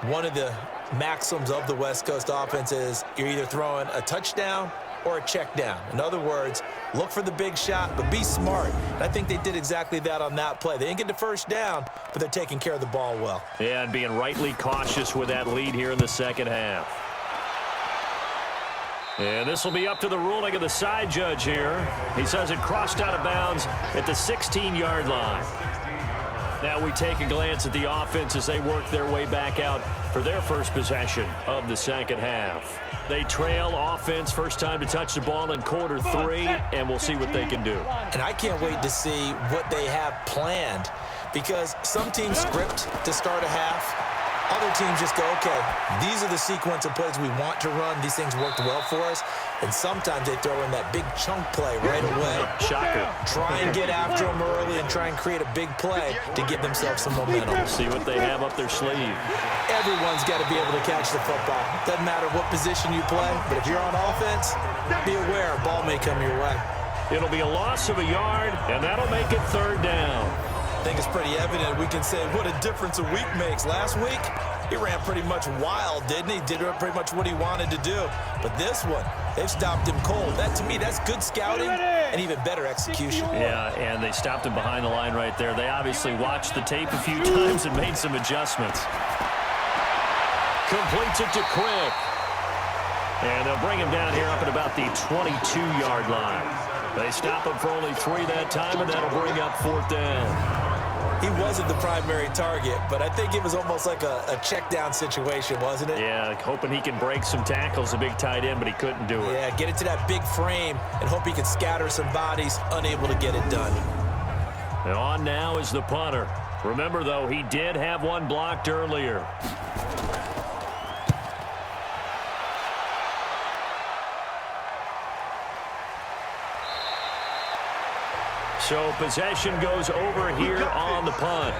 one of the maxims of the West Coast offense is you're either throwing a touchdown or a check down. In other words, look for the big shot, but be smart. And I think they did exactly that on that play. They didn't get the first down, but they're taking care of the ball well. Yeah, and being rightly cautious with that lead here in the second half. And this will be up to the ruling of the side judge here. He says it crossed out of bounds at the 16-yard line. Now we take a glance at the offense as they work their way back out for their first possession of the second half. They trail offense, first time to touch the ball in quarter 3, and we'll see what they can do. And I can't wait to see what they have planned, because some teams script to start a half. Other teams just go, okay, these are the sequence of plays we want to run. These things worked well for us. And sometimes they throw in that big chunk play right away. Shocker. Try and get after them early and try and create a big play to give themselves some momentum. See what they have up their sleeve. Everyone's got to be able to catch the football. Doesn't matter what position you play, but if you're on offense, be aware a ball may come your way. It'll be a loss of a yard, and that'll make it 3rd down. think it's pretty evident. We can say what a difference a week makes. Last week, he ran pretty much wild, didn't he? Did pretty much what he wanted to do. But this one, they've stopped him cold. That, to me, that's good scouting and even better execution. Yeah, and they stopped him behind the line right there. They obviously watched the tape a few times and made some adjustments. Completes it to Quick. And they'll bring him down here up at about the 22-yard line. They stop him for only 3 that time, and that'll bring up 4th down. He wasn't the primary target, but I think it was almost like a check down situation, wasn't it? Yeah, hoping he can break some tackles, a big tight end, but he couldn't do it. Yeah, get it to that big frame and hope he can scatter some bodies, unable to get it done. And on now is the punter. Remember, though, he did have one blocked earlier. So possession goes over here on the punt.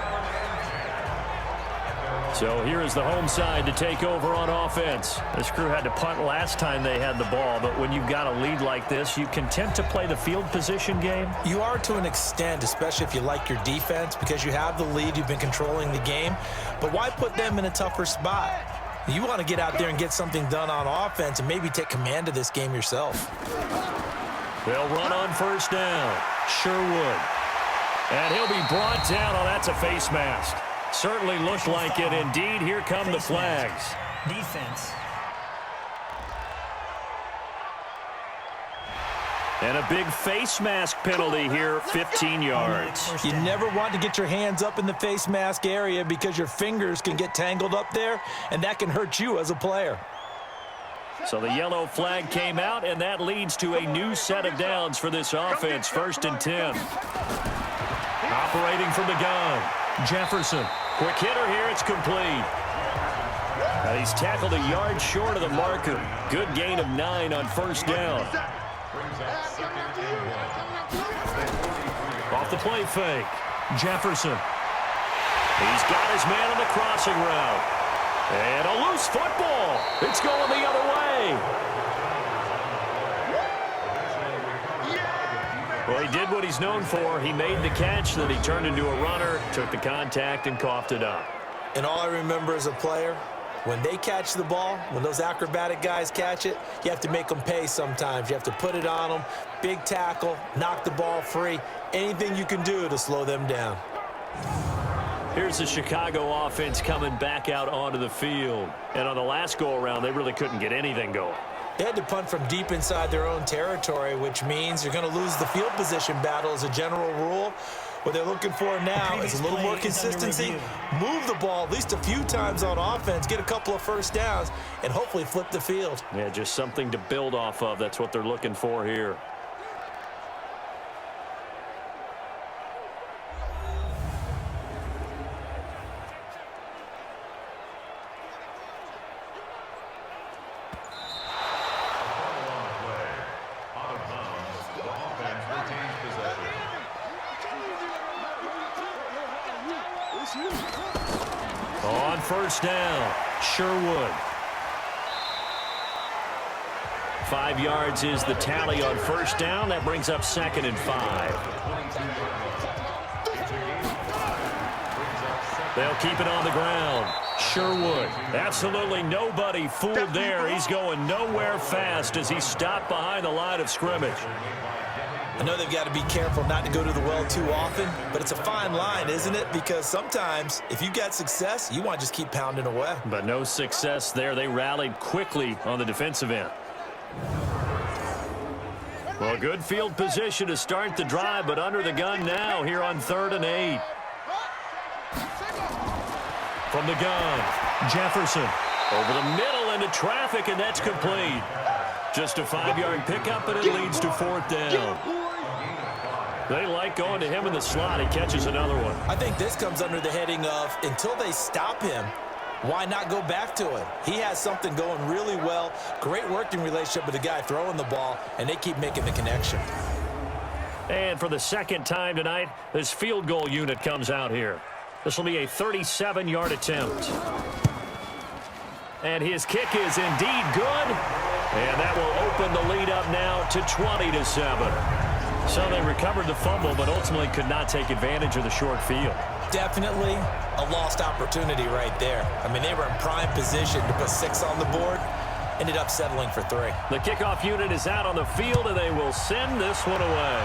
So here is the home side to take over on offense. This crew had to punt last time they had the ball, but when you've got a lead like this, you content to play the field position game? You are to an extent, especially if you like your defense, because you have the lead, you've been controlling the game. But why put them in a tougher spot? You want to get out there and get something done on offense and maybe take command of this game yourself. They'll run on 1st down. Sherwood. And he'll be brought down. Oh, that's a face mask. Certainly looked like it. Indeed, here come the flags. Defense. And a big face mask penalty here, 15 yards. You never want to get your hands up in the face mask area because your fingers can get tangled up there, and that can hurt you as a player. So the yellow flag came out, and that leads to a new set of downs for this offense. 1st and 10. Operating from the gun. Jefferson. Quick hitter here. It's complete. Now he's tackled a yard short of the marker. Good gain of 9 on 1st down. Off the play fake. Jefferson. He's got his man on the crossing route. And a loose football. It's going the other way. Well, he did what he's known for. He made the catch, then he turned into a runner, took the contact, and coughed it up. And all I remember as a player, when they catch the ball, when those acrobatic guys catch it, you have to make them pay sometimes. You have to put it on them, big tackle, knock the ball free, anything you can do to slow them down. Here's the Chicago offense coming back out onto the field. And on the last go-around, they really couldn't get anything going. They had to punt from deep inside their own territory, which means you're going to lose the field position battle as a general rule. What they're looking for now is a little more consistency, move the ball at least a few times on offense, get a couple of 1st downs, and hopefully flip the field. Yeah, just something to build off of. That's what they're looking for here. On 1st down, Sherwood. 5 yards is the tally on 1st down. That brings up 2nd and 5. They'll keep it on the ground. Sherwood. Absolutely nobody fooled there. He's going nowhere fast as he stopped behind the line of scrimmage. I know they've got to be careful not to go to the well too often, but it's a fine line, isn't it? Because sometimes, if you got success, you want to just keep pounding away. But no success there. They rallied quickly on the defensive end. Well, good field position to start the drive, but under the gun now here on 3rd and 8. From the gun, Jefferson. Over the middle into traffic, and that's complete. Just a 5-yard pickup, and it leads to 4th down. They like going to him in the slot. He catches another one. I think this comes under the heading of, until they stop him, why not go back to it? He has something going really well. Great working relationship with the guy throwing the ball, and they keep making the connection. And for the 2nd time tonight, this field goal unit comes out here. This will be a 37-yard attempt. And his kick is indeed good. And that will open the lead up now to 20-7. So they recovered the fumble, but ultimately could not take advantage of the short field. Definitely a lost opportunity right there. I mean, they were in prime position to put 6 on the board. Ended up settling for 3. The kickoff unit is out on the field, and they will send this one away.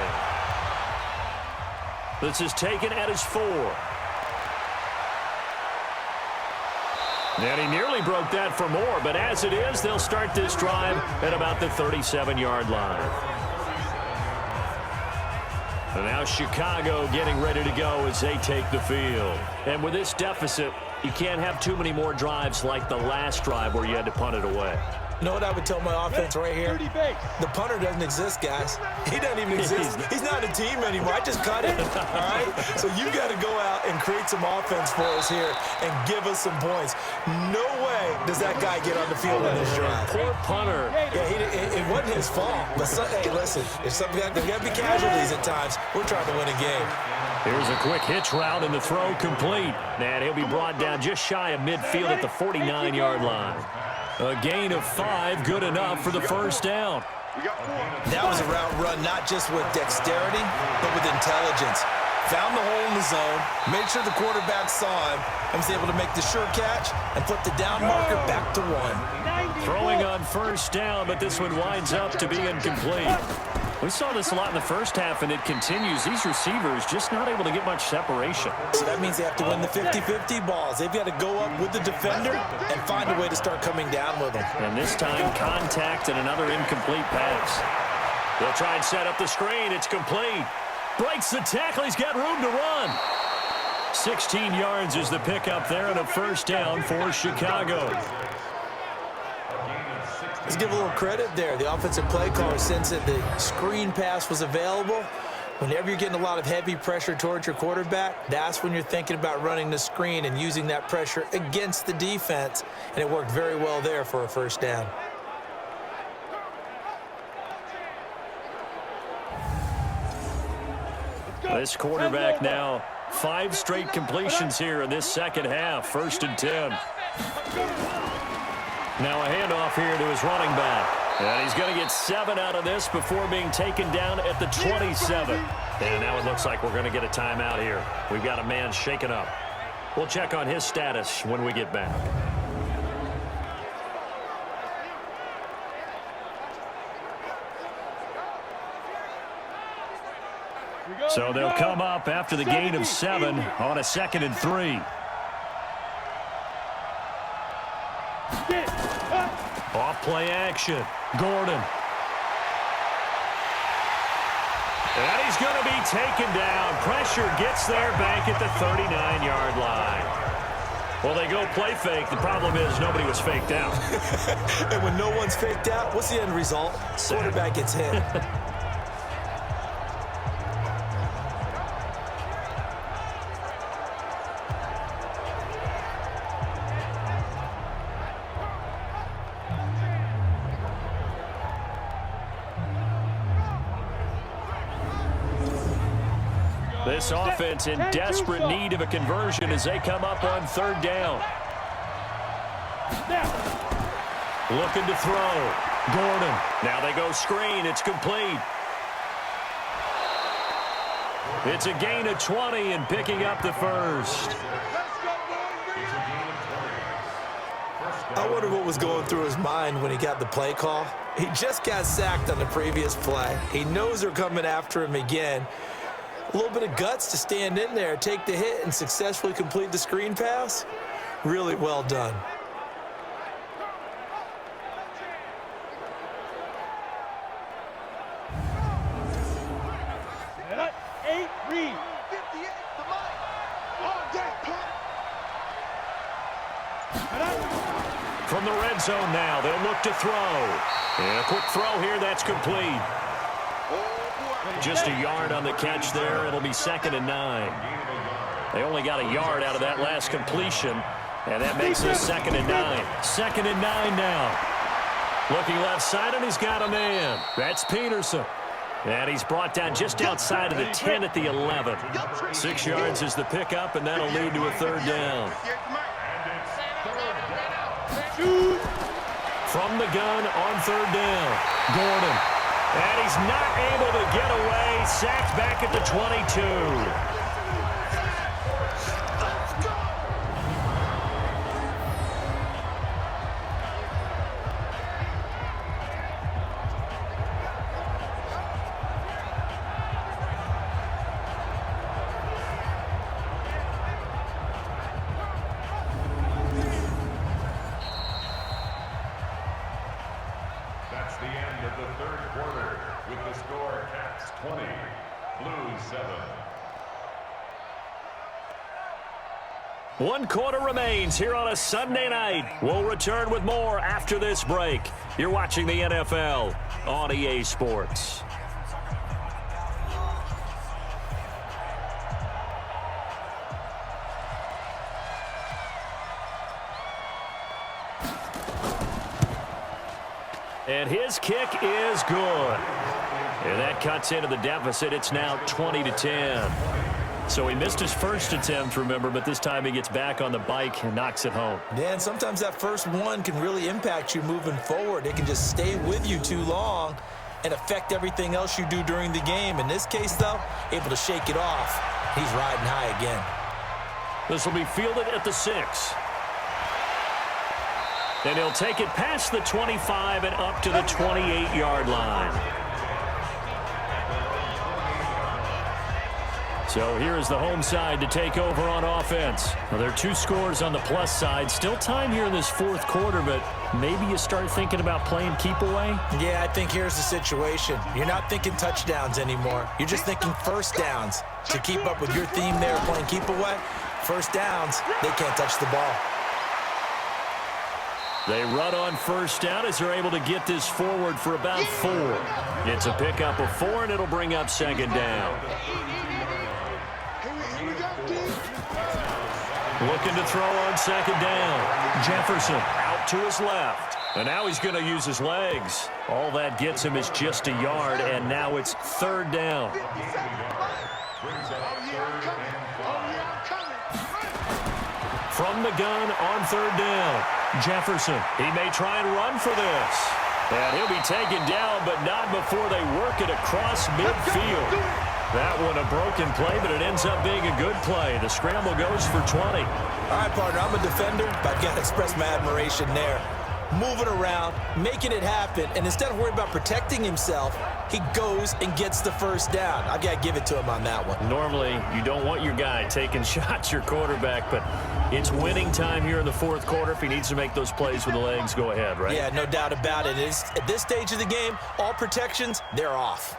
This is taken at his 4. And he nearly broke that for more, but as it is, they'll start this drive at about the 37-yard line. And now Chicago getting ready to go as they take the field. And with this deficit, you can't have too many more drives like the last drive where you had to punt it away. You know what I would tell my offense right here? The punter doesn't exist, guys. He doesn't even exist. He's not a team anymore. I just cut it, all right? So you got to go out and create some offense for us here and give us some points. No way does that guy get on the field in this drive. Poor punter. Yeah, it wasn't his fault. But, hey, listen, there's got to be casualties at times. We're trying to win a game. Here's a quick hitch route and the throw complete. And he'll be brought down just shy of midfield at the 49-yard line. A gain of 5, good enough for the first down. That was a route run not just with dexterity, but with intelligence. Found the hole in the zone, made sure the quarterback saw him, and was able to make the sure catch and put the down marker back to 1. Throwing on first down, but this one winds up to be incomplete. We saw this a lot in the first half, and it continues. These receivers just not able to get much separation. So that means they have to win the 50-50 balls. They've got to go up with the defender and find a way to start coming down with them. And this time, contact and another incomplete pass. They'll try and set up the screen. It's complete. Breaks the tackle. He's got room to run. 16 yards is the pickup there and a first down for Chicago. Let's give a little credit there. The offensive play caller sensed that the screen pass was available. Whenever you're getting a lot of heavy pressure towards your quarterback, that's when you're thinking about running the screen and using that pressure against the defense. And it worked very well there for a first down. This quarterback now 5 straight completions here in this second half. 1st and 10. Now a handoff here to his running back. And he's going to get 7 out of this before being taken down at the 27. And now it looks like we're going to get a timeout here. We've got a man shaken up. We'll check on his status when we get back. So they'll come up after the gain of 7 on a 2nd and 3. Off play action. Gordon. And he's going to be taken down. Pressure gets there back at the 39-yard line. Well, they go play fake. The problem is nobody was faked out. And when no one's faked out, what's the end result? Quarterback gets hit. This offense in desperate need of a conversion as they come up on 3rd down. Looking to throw. Gordon. Now they go screen. It's complete. It's a gain of 20 and picking up the first. I wonder what was going through his mind when he got the play call. He just got sacked on the previous play. He knows they're coming after him again. A little bit of guts to stand in there, take the hit, and successfully complete the screen pass. Really well done. From the red zone now, they'll look to throw. And a quick throw here, that's complete. Just a yard on the catch there. It'll be 2nd and 9. They only got a yard out of that last completion, and that makes it 2nd and 9. 2nd and 9 now. Looking left side, and he's got a man. That's Peterson. And he's brought down just outside of the 10 at the 11. 6 yards is the pickup, and that'll lead to a 3rd down. From the gun on 3rd down. Gordon. And he's not able to get away. Sacked back at the 22. That's the end of the third quarter with the score Caps 20, Blues 7. 1 quarter remains here on a Sunday night. We'll return with more after this break. You're watching the NFL on EA Sports. And his kick is good. And that cuts into the deficit. It's now 20-10. So he missed his first attempt, remember, but this time he gets back on the bike and knocks it home. Yeah, and sometimes that first one can really impact you moving forward. It can just stay with you too long and affect everything else you do during the game. In this case, though, able to shake it off. He's riding high again. This will be fielded at the 6. And he'll take it past the 25 and up to the 28-yard line. So here's the home side to take over on offense. Well, there are 2 scores on the plus side. Still time here in this fourth quarter, but maybe you start thinking about playing keep away? Yeah, I think here's the situation. You're not thinking touchdowns anymore. You're just thinking first downs. To keep up with your theme there playing keep away, first downs, they can't touch the ball. They run on first down as they're able to get this forward for about 4. It's a pickup of 4, and it'll bring up second down. Looking to throw on second down. Jefferson out to his left. And now he's going to use his legs. All that gets him is just a yard, and now it's third down. From the gun on third down. Jefferson, he may try and run for this. And he'll be taken down, but not before they work it across midfield. That one a broken play, but it ends up being a good play. The scramble goes for 20. All right, partner, I'm a defender, but I've got to express my admiration there. Moving around, making it happen, and instead of worrying about protecting himself, he goes and gets the first down. I've got to give it to him on that one. Normally, you don't want your guy taking shots, your quarterback, but it's winning time here in the fourth quarter. If he needs to make those plays with the legs, go ahead, right? Yeah, no doubt about it. At this stage of the game, all protections, they're off.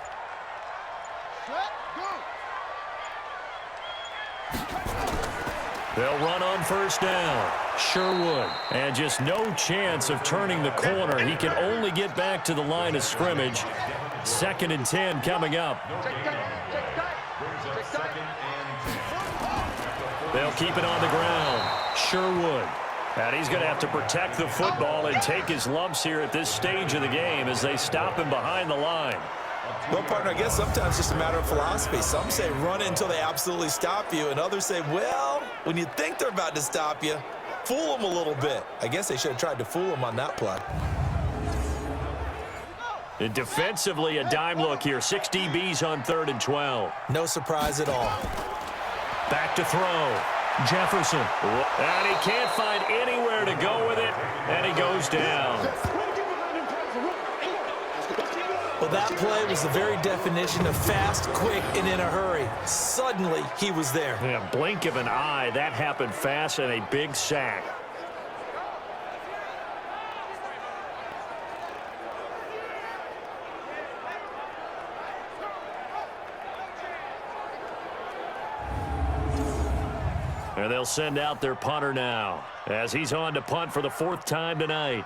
They'll run on first down. Sherwood. And just no chance of turning the corner. He can only get back to the line of scrimmage. 2nd and 10 coming up. They'll keep it on the ground. Sherwood. And he's going to have to protect the football and take his lumps here at this stage of the game as they stop him behind the line. Well, partner, I guess sometimes it's just a matter of philosophy. Some say run until they absolutely stop you, and others say, well, when you think they're about to stop you, fool them a little bit. I guess they should have tried to fool them on that play. And defensively, a dime look here. 6 DBs on 3rd and 12. No surprise at all. Back to throw. Jefferson. And he can't find anywhere to go with it, and he goes down. Well, that play was the very definition of fast, quick, and in a hurry. Suddenly, he was there. Yeah, blink of an eye. That happened fast and a big sack. And they'll send out their punter now as he's on to punt for the 4th time tonight.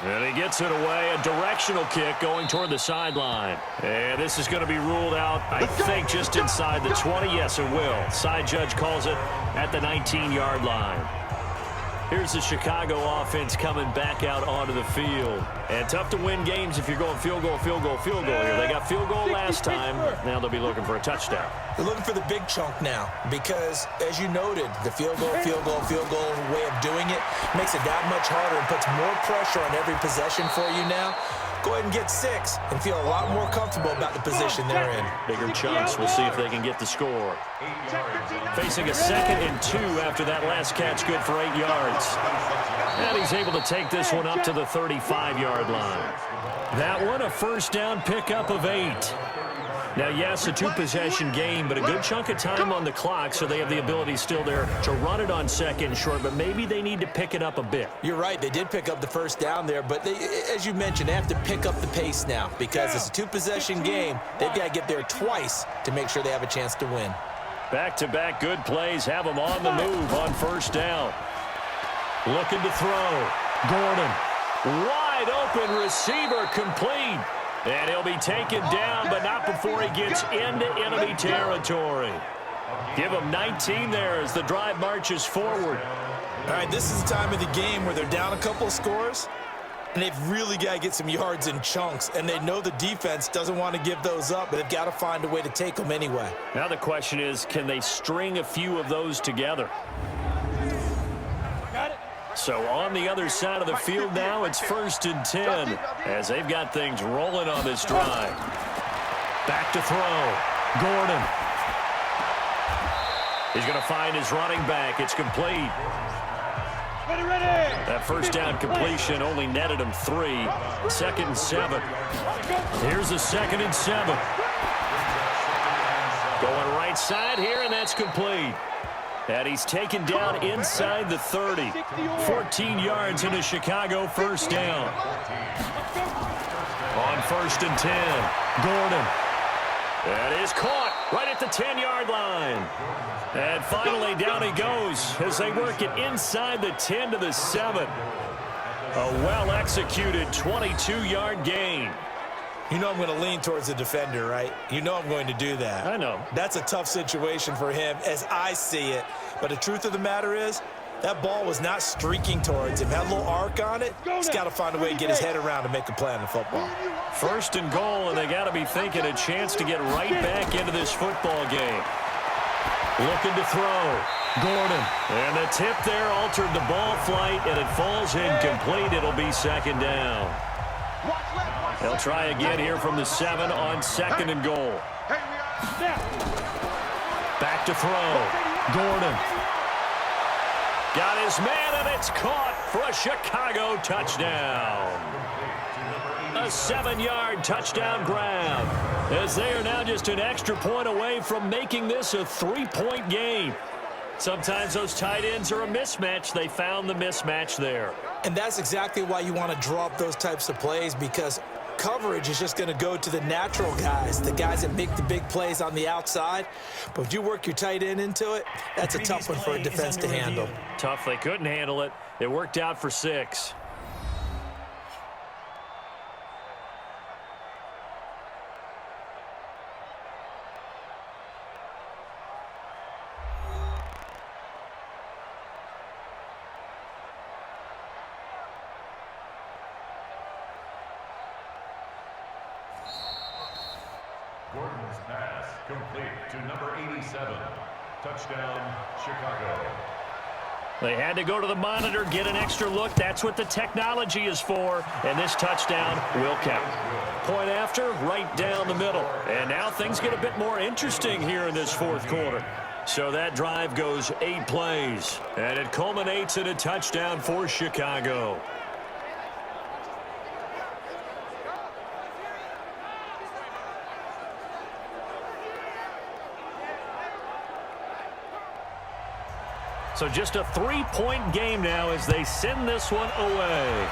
And he gets it away, a directional kick going toward the sideline. And this is going to be ruled out, I think, just inside the 20. Yes, it will. Side judge calls it at the 19-yard line. Here's the Chicago offense coming back out onto the field. And tough to win games if you're going field goal, field goal, field goal here. They got field goal last time. Now they'll be looking for a touchdown. They're looking for the big chunk now because, as you noted, the field goal way of doing it makes it that much harder and puts more pressure on every possession for you now. Go ahead and get 6 and feel a lot more comfortable about the position they're in. Bigger chunks. We'll see if they can get the score. Facing a 2nd and 2 after that last catch, good for 8 yards. And he's able to take this one up to the 35-yard line. That one, a first down pickup of 8. Now, yes, a 2-possession game, but a good chunk of time on the clock, so they have the ability still there to run it on 2nd and short, but maybe they need to pick it up a bit. You're right. They did pick up the first down there, but they, as you mentioned, they have to pick up the pace now because it's a 2-possession game. They've got to get there twice to make sure they have a chance to win. Back-to-back good plays have them on the move on first down. Looking to throw. Gordon. Wide open receiver complete. And he'll be taken down, but not before he gets into enemy territory. Give him 19 there as the drive marches forward. All right, this is the time of the game where they're down a couple of scores, and they've really got to get some yards in chunks, and they know the defense doesn't want to give those up, but they've got to find a way to take them anyway. Now the question is, can they string a few of those together? So on the other side of the field now, it's 1st and 10 as they've got things rolling on this drive. Back to throw. Gordon. He's going to find his running back. It's complete. That first down completion only netted him 3. 2nd and 7. Here's a 2nd and 7. Going right side here, and that's complete. And he's taken down inside the 30. 14 yards in a Chicago first down. On 1st and 10, Gordon. That is caught right at the 10-yard line. And finally down he goes as they work it inside the 10 to the 7. A well-executed 22-yard gain. You know I'm going to lean towards the defender, right? You know I'm going to do that. I know. That's a tough situation for him as I see it. But the truth of the matter is, that ball was not streaking towards him. Had a little arc on it. He's got to find a way to get his head around and make a play on the football. 1st and goal, and they got to be thinking a chance to get right back into this football game. Looking to throw. Gordon. And the tip there altered the ball flight, and it falls incomplete. It'll be 2nd down. They'll try again here from the 7 on 2nd and goal. Back to throw. Gordon. Got his man, and it's caught for a Chicago touchdown. A 7-yard touchdown grab, as they are now just an extra point away from making this a 3-point game. Sometimes those tight ends are a mismatch. They found the mismatch there. And that's exactly why you want to draw up those types of plays, because coverage is just going to go to the natural guys, the guys that make the big plays on the outside. But if you work your tight end into it, that's a tough one for a defense to handle. Tough. They couldn't handle it. It worked out for 6. Gordon's pass complete to number 87. Touchdown, Chicago. They had to go to the monitor, get an extra look. That's what the technology is for. And this touchdown will count. Point after, right down the middle. And now things get a bit more interesting here in this 4th quarter. So that drive goes 8 plays. And it culminates in a touchdown for Chicago. So just a 3-point game now as they send this one away.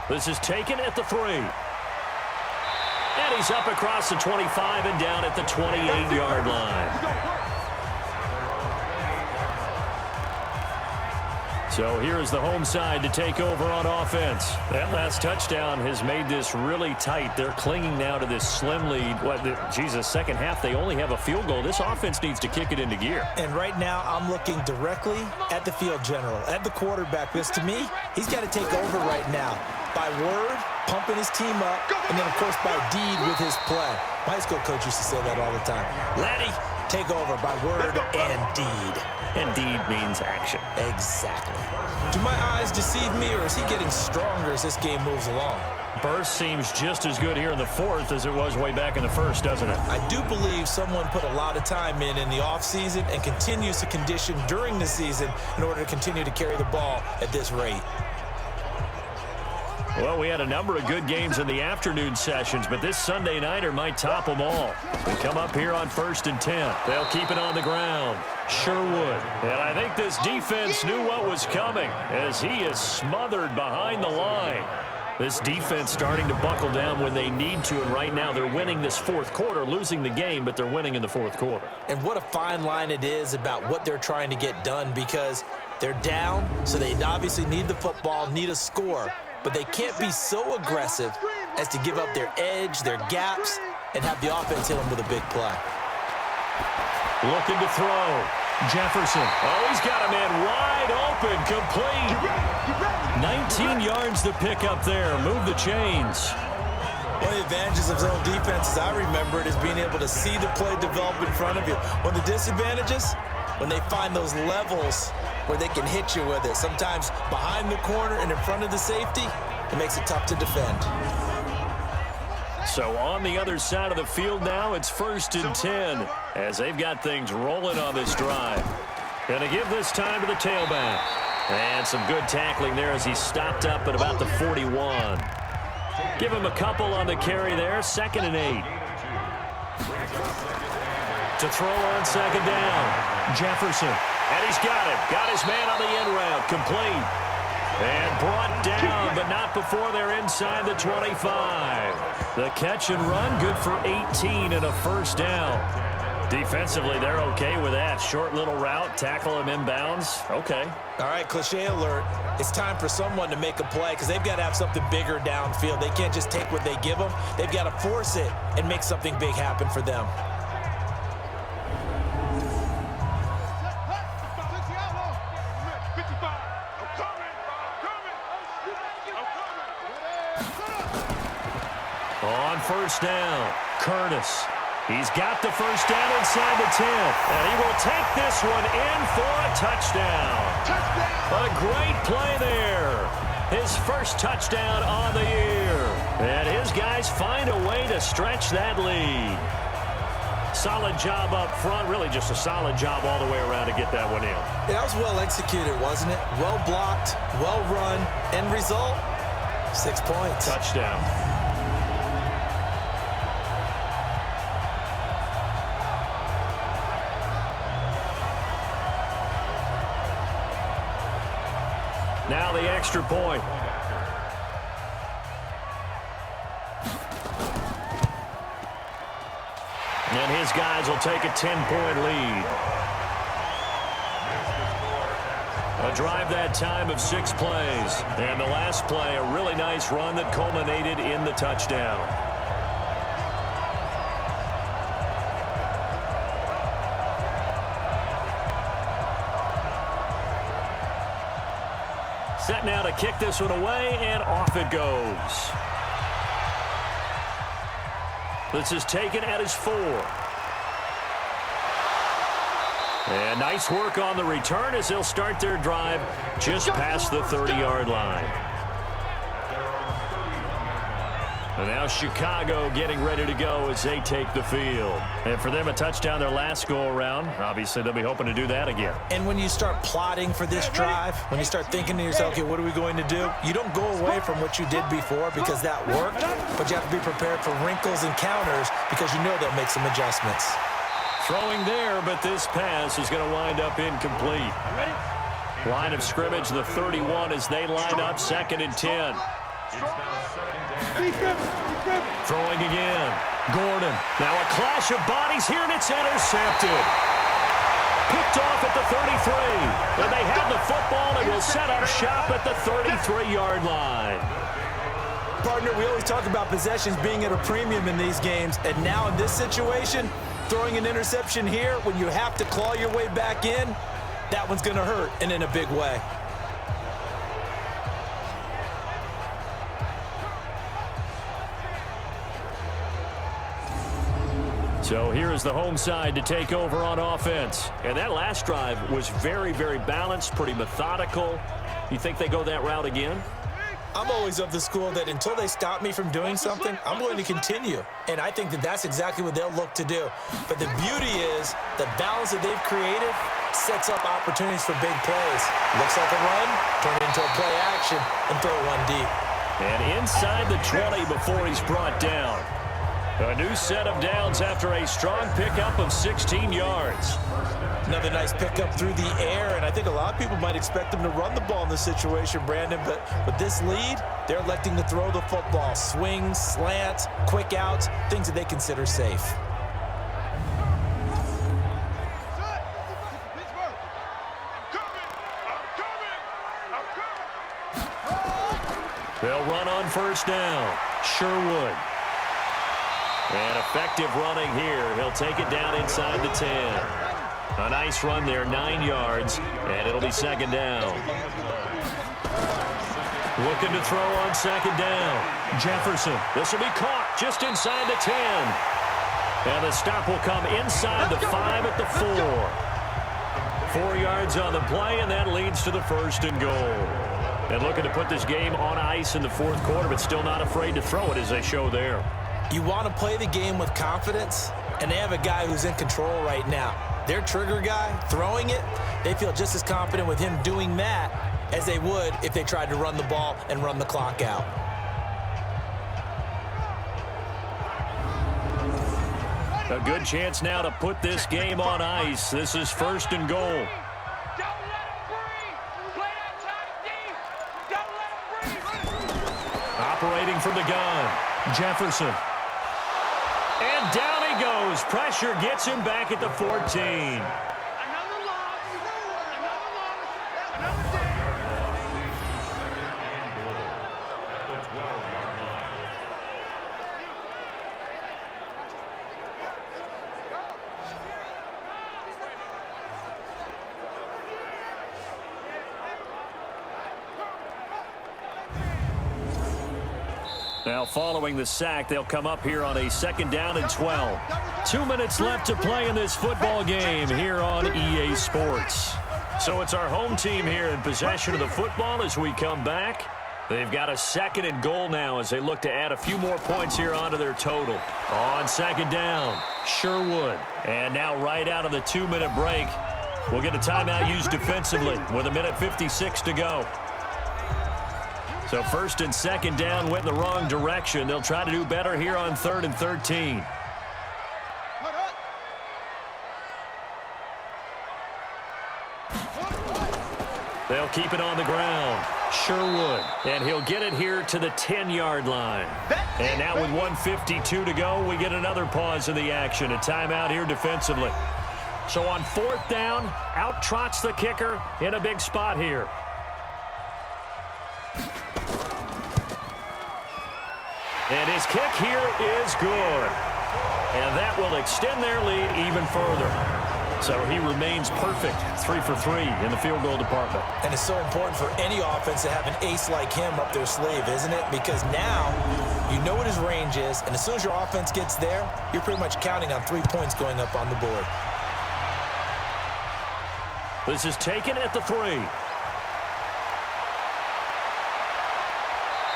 This is taken at the 3. And he's up across the 25 and down at the 28-yard line. So here's the home side to take over on offense. That last touchdown has made this really tight. They're clinging now to this slim lead. Second half, they only have a field goal. This offense needs to kick it into gear. And right now, I'm looking directly at the field general, at the quarterback, because to me, he's got to take over right now. by word, pumping his team up, and then, of course, by deed with his play. My high school coach used to say that all the time. Letty, take over by word and deed. And deed means action. Exactly. Do my eyes deceive me, or is he getting stronger as this game moves along? Burst seems just as good here in the fourth as it was way back in the first, doesn't it? I do believe someone put a lot of time in the offseason and continues to condition during the season in order to continue to carry the ball at this rate. Well, we had a number of good games in the afternoon sessions, but this Sunday nighter might top them all. They come up here on 1st and 10. They'll keep it on the ground. Sure would. And I think this defense knew what was coming as he is smothered behind the line. This defense starting to buckle down when they need to, and right now they're winning this fourth quarter, losing the game, but they're winning in the fourth quarter. And what a fine line it is about what they're trying to get done, because they're down, so they obviously need the football, need a score. But they can't be so aggressive as to give up their edge, their gaps, and have the offense hit them with a big play. Looking to throw. Jefferson. Oh, he's got a man wide open, complete. 19 yards to pick up there. Move the chains. One of the advantages of zone defense, as I remember it, is being able to see the play develop in front of you. One of the disadvantages, when they find those levels where they can hit you with it. Sometimes behind the corner and in front of the safety, it makes it tough to defend. So on the other side of the field now, it's 1st and 10 as they've got things rolling on this drive. Going to give this time to the tailback. And some good tackling there as he stopped up at about the 41. Give him a couple on the carry there, 2nd and 8. To throw on 2nd down, Jefferson. And he's got it. Got his man on the in route. Complete. And brought down, but not before they're inside the 25. The catch and run, good for 18 and a 1st down. Defensively, they're okay with that. Short little route, tackle him inbounds. Okay. All right, cliche alert. It's time for someone to make a play because they've got to have something bigger downfield. They can't just take what they give them. They've got to force it and make something big happen for them. On 1st down, Curtis. He's got the 1st down inside the 10. And he will take this one in for a touchdown. A great play there. His first touchdown on the year. And his guys find a way to stretch that lead. Solid job up front. Really just a solid job all the way around to get that one in. Yeah, that was well executed, wasn't it? Well blocked, well run. End result, 6 points. Touchdown. Now the extra point. And his guys will take a 10-point lead. A drive that time of 6 plays. And the last play, a really nice run that culminated in the touchdown. Set now to kick this one away, and off it goes. This is taken at his 4. And nice work on the return as they'll start their drive just past the 30-yard line. And now Chicago getting ready to go as they take the field. And for them, a touchdown their last go-around. Obviously, they'll be hoping to do that again. And when you start plotting for this drive, when you start thinking to yourself, okay, what are we going to do? You don't go away from what you did before because that worked, but you have to be prepared for wrinkles and counters because you know they'll make some adjustments. Throwing there, but this pass is going to wind up incomplete. Line of scrimmage, the 31 as they line up, 2nd and 10. Throwing again. Gordon. Now a clash of bodies here, and it's intercepted. Picked off at the 33. And they have the football and will set up shop at the 33-yard line. Partner, we always talk about possessions being at a premium in these games, and now in this situation, throwing an interception here when you have to claw your way back in, that one's going to hurt, and in a big way. So here is the home side to take over on offense. And that last drive was very, very balanced, pretty methodical. You think they go that route again? I'm always of the school that until they stop me from doing something, I'm going to continue. And I think that that's exactly what they'll look to do. But the beauty is the balance that they've created sets up opportunities for big plays. Looks like a run, turn it into a play action, and throw one deep. And inside the 20 before he's brought down. A new set of downs after a strong pickup of 16 yards. Another nice pickup through the air, and I think a lot of people might expect them to run the ball in this situation, Brandon, but with this lead, they're electing to throw the football. Swings, slants, quick outs, things that they consider safe. They'll run on first down. Sherwood. And effective running here. He'll take it down inside the 10. A nice run there, 9 yards, and it'll be second down. Looking to throw on second down. Jefferson. This will be caught just inside the 10. And the stop will come inside the 5 at the 4. 4 yards on the play, and that leads to the first and goal. And looking to put this game on ice in the fourth quarter, but still not afraid to throw it as they show there. You want to play the game with confidence, and they have a guy who's in control right now. Their trigger guy, throwing it, they feel just as confident with him doing that as they would if they tried to run the ball and run the clock out. A good chance now to put this game on ice. This is first and goal. Operating from the gun, Jefferson. And down he goes. Pressure gets him back at the 14. Now following the sack, they'll come up here on a second down and 12. 2 minutes left to play in this football game here on EA Sports. So it's our home team here in possession of the football as we come back. They've got a second and goal now as they look to add a few more points here onto their total. On second down, Sherwood. And now right out of the 2-minute break, we'll get a timeout used defensively with 1:56 to go. So first and second down went in the wrong direction. They'll try to do better here on 3rd and 13. They'll keep it on the ground. Sherwood. And he'll get it here to the 10-yard line. And now with 1:52 to go, we get another pause in the action. A timeout here defensively. So on 4th down, out trots the kicker in a big spot here. And his kick here is good. And that will extend their lead even further. So he remains perfect, 3 for 3 in the field goal department. And it's so important for any offense to have an ace like him up their sleeve, isn't it? Because now you know what his range is, and as soon as your offense gets there, you're pretty much counting on 3 points going up on the board. This is taken at the 3.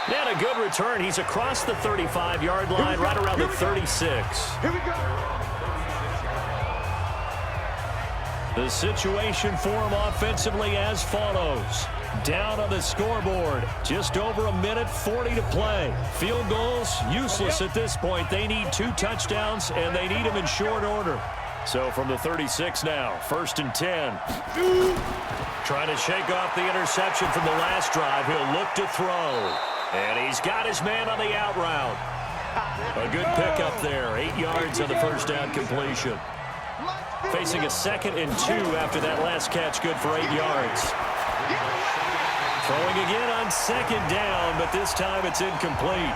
And a good return. He's across the 35-yard line, right around the 36. Here we go. The situation for him offensively as follows. Down on the scoreboard, just over 1:40 to play. Field goals, useless at this point. They need 2 touchdowns, and they need them in short order. So from the 36 now, 1st and 10. Trying to shake off the interception from the last drive. He'll look to throw. And he's got his man on the out route. A good pickup there. 8 yards on the first down completion. Facing a 2nd and 2 after that last catch. Good for 8 yards. Throwing again on 2nd down, but this time it's incomplete.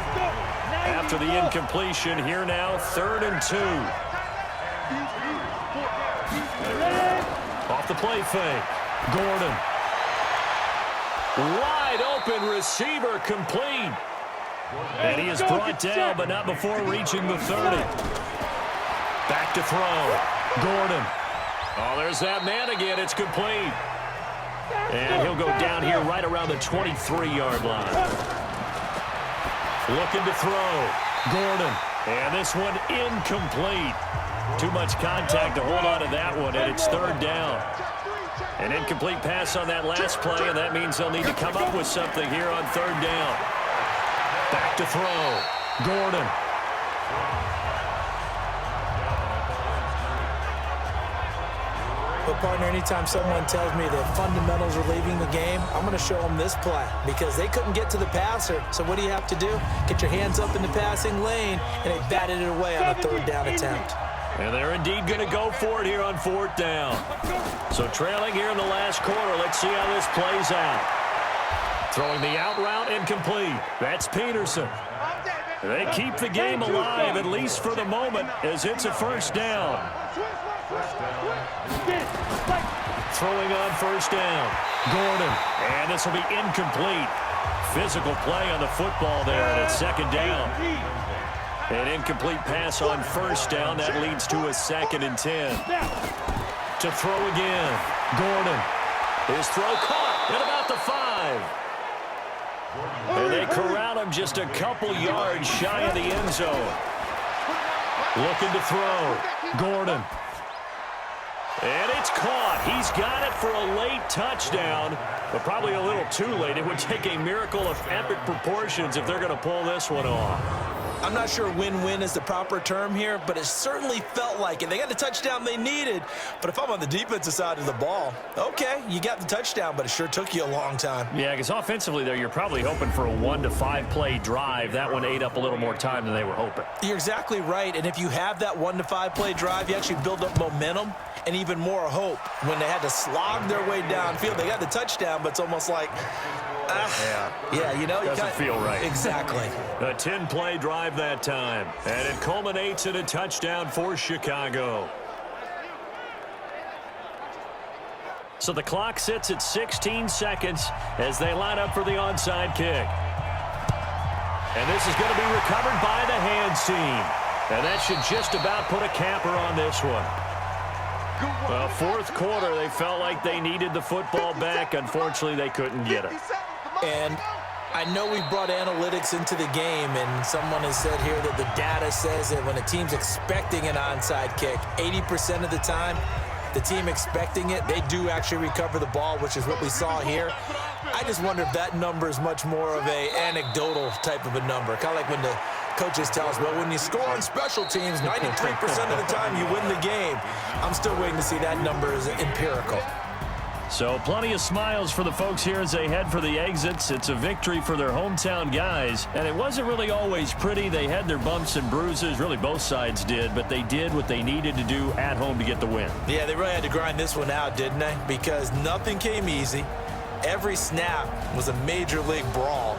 After the incompletion, here now, 3rd and 2. Off the play fake. Gordon. Wide open receiver complete. And he is brought down, but not before reaching the 30. Back to throw. Gordon. Oh, there's that man again. It's complete. And he'll go down here right around the 23-yard line. Looking to throw. Gordon. And this one incomplete. Too much contact to hold on to that one, and it's third down. An incomplete pass on that last play, and that means they'll need to come up with something here on third down. Back to throw. Gordon. But, partner, anytime someone tells me that fundamentals are leaving the game, I'm going to show them this play because they couldn't get to the passer. So what do you have to do? Get your hands up in the passing lane, and they batted it away on a third down attempt. And they're indeed going to go for it here on fourth down. So trailing here in the last quarter, let's see how this plays out. Throwing the out route incomplete. That's Peterson. They keep the game alive, at least for the moment, as it's a first down. Throwing on first down. Gordon. And this will be incomplete. Physical play on the football there, and it's second down. An incomplete pass on first down. That leads to a 2nd and 10. To throw again. Gordon. His throw caught at about the 5. And they corral him just a couple yards shy of the end zone. Looking to throw. Gordon. And it's caught. He's got it for a late touchdown, but probably a little too late. It would take a miracle of epic proportions if they're going to pull this one off. I'm not sure win-win is the proper term here, but it certainly felt like it. They got the touchdown they needed, but if I'm on the defensive side of the ball, okay, you got the touchdown, but it sure took you a long time. Yeah, because offensively there, you're probably hoping for a 1 to 5 play drive. That one ate up a little more time than they were hoping. You're exactly right, and if you have that 1 to 5 play drive, you actually build up momentum and even more hope. When they had to slog their way downfield, they got the touchdown, but it's almost like, yeah, you know, doesn't feel right. Exactly. A 10-play drive that time, and it culminates in a touchdown for Chicago. So the clock sits at 16 seconds as they line up for the onside kick. And this is going to be recovered by the hands team. And that should just about put a capper on this one. Well, fourth quarter, they felt like they needed the football back. Unfortunately, they couldn't get it. And I know we've brought analytics into the game, and someone has said here that the data says that when a team's expecting an onside kick, 80% of the time, the team expecting it, they do actually recover the ball, which is what we saw here. I just wonder if that number is much more of a anecdotal type of a number, kind of like when the coaches tell us, well, when you score on special teams, 93% of the time you win the game. I'm still waiting to see that number as empirical. So plenty of smiles for the folks here as they head for the exits. It's a victory for their hometown guys, and it wasn't really always pretty. They had their bumps and bruises, really both sides did, but they did what they needed to do at home to get the win. Yeah, they really had to grind this one out, didn't they? Because nothing came easy. Every snap was a major league brawl.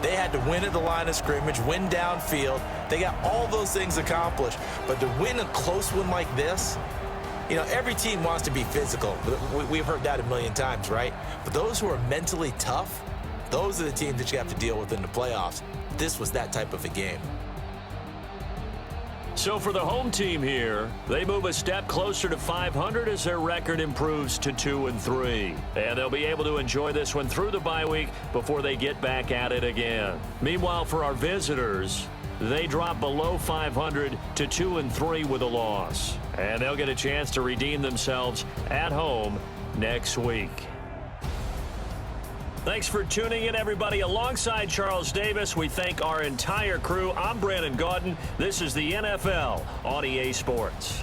They had to win at the line of scrimmage, win downfield. They got all those things accomplished, but to win a close one like this, you know, every team wants to be physical. We've heard that a million times, right? But those who are mentally tough, those are the teams that you have to deal with in the playoffs. This was that type of a game. So for the home team here, they move a step closer to 500 as their record improves to 2-3. And they'll be able to enjoy this one through the bye week before they get back at it again. Meanwhile, for our visitors, they drop below 500 to 2-3 with a loss. And they'll get a chance to redeem themselves at home next week. Thanks for tuning in, everybody. Alongside Charles Davis, we thank our entire crew. I'm Brandon Gaudin. This is the NFL on EA Sports.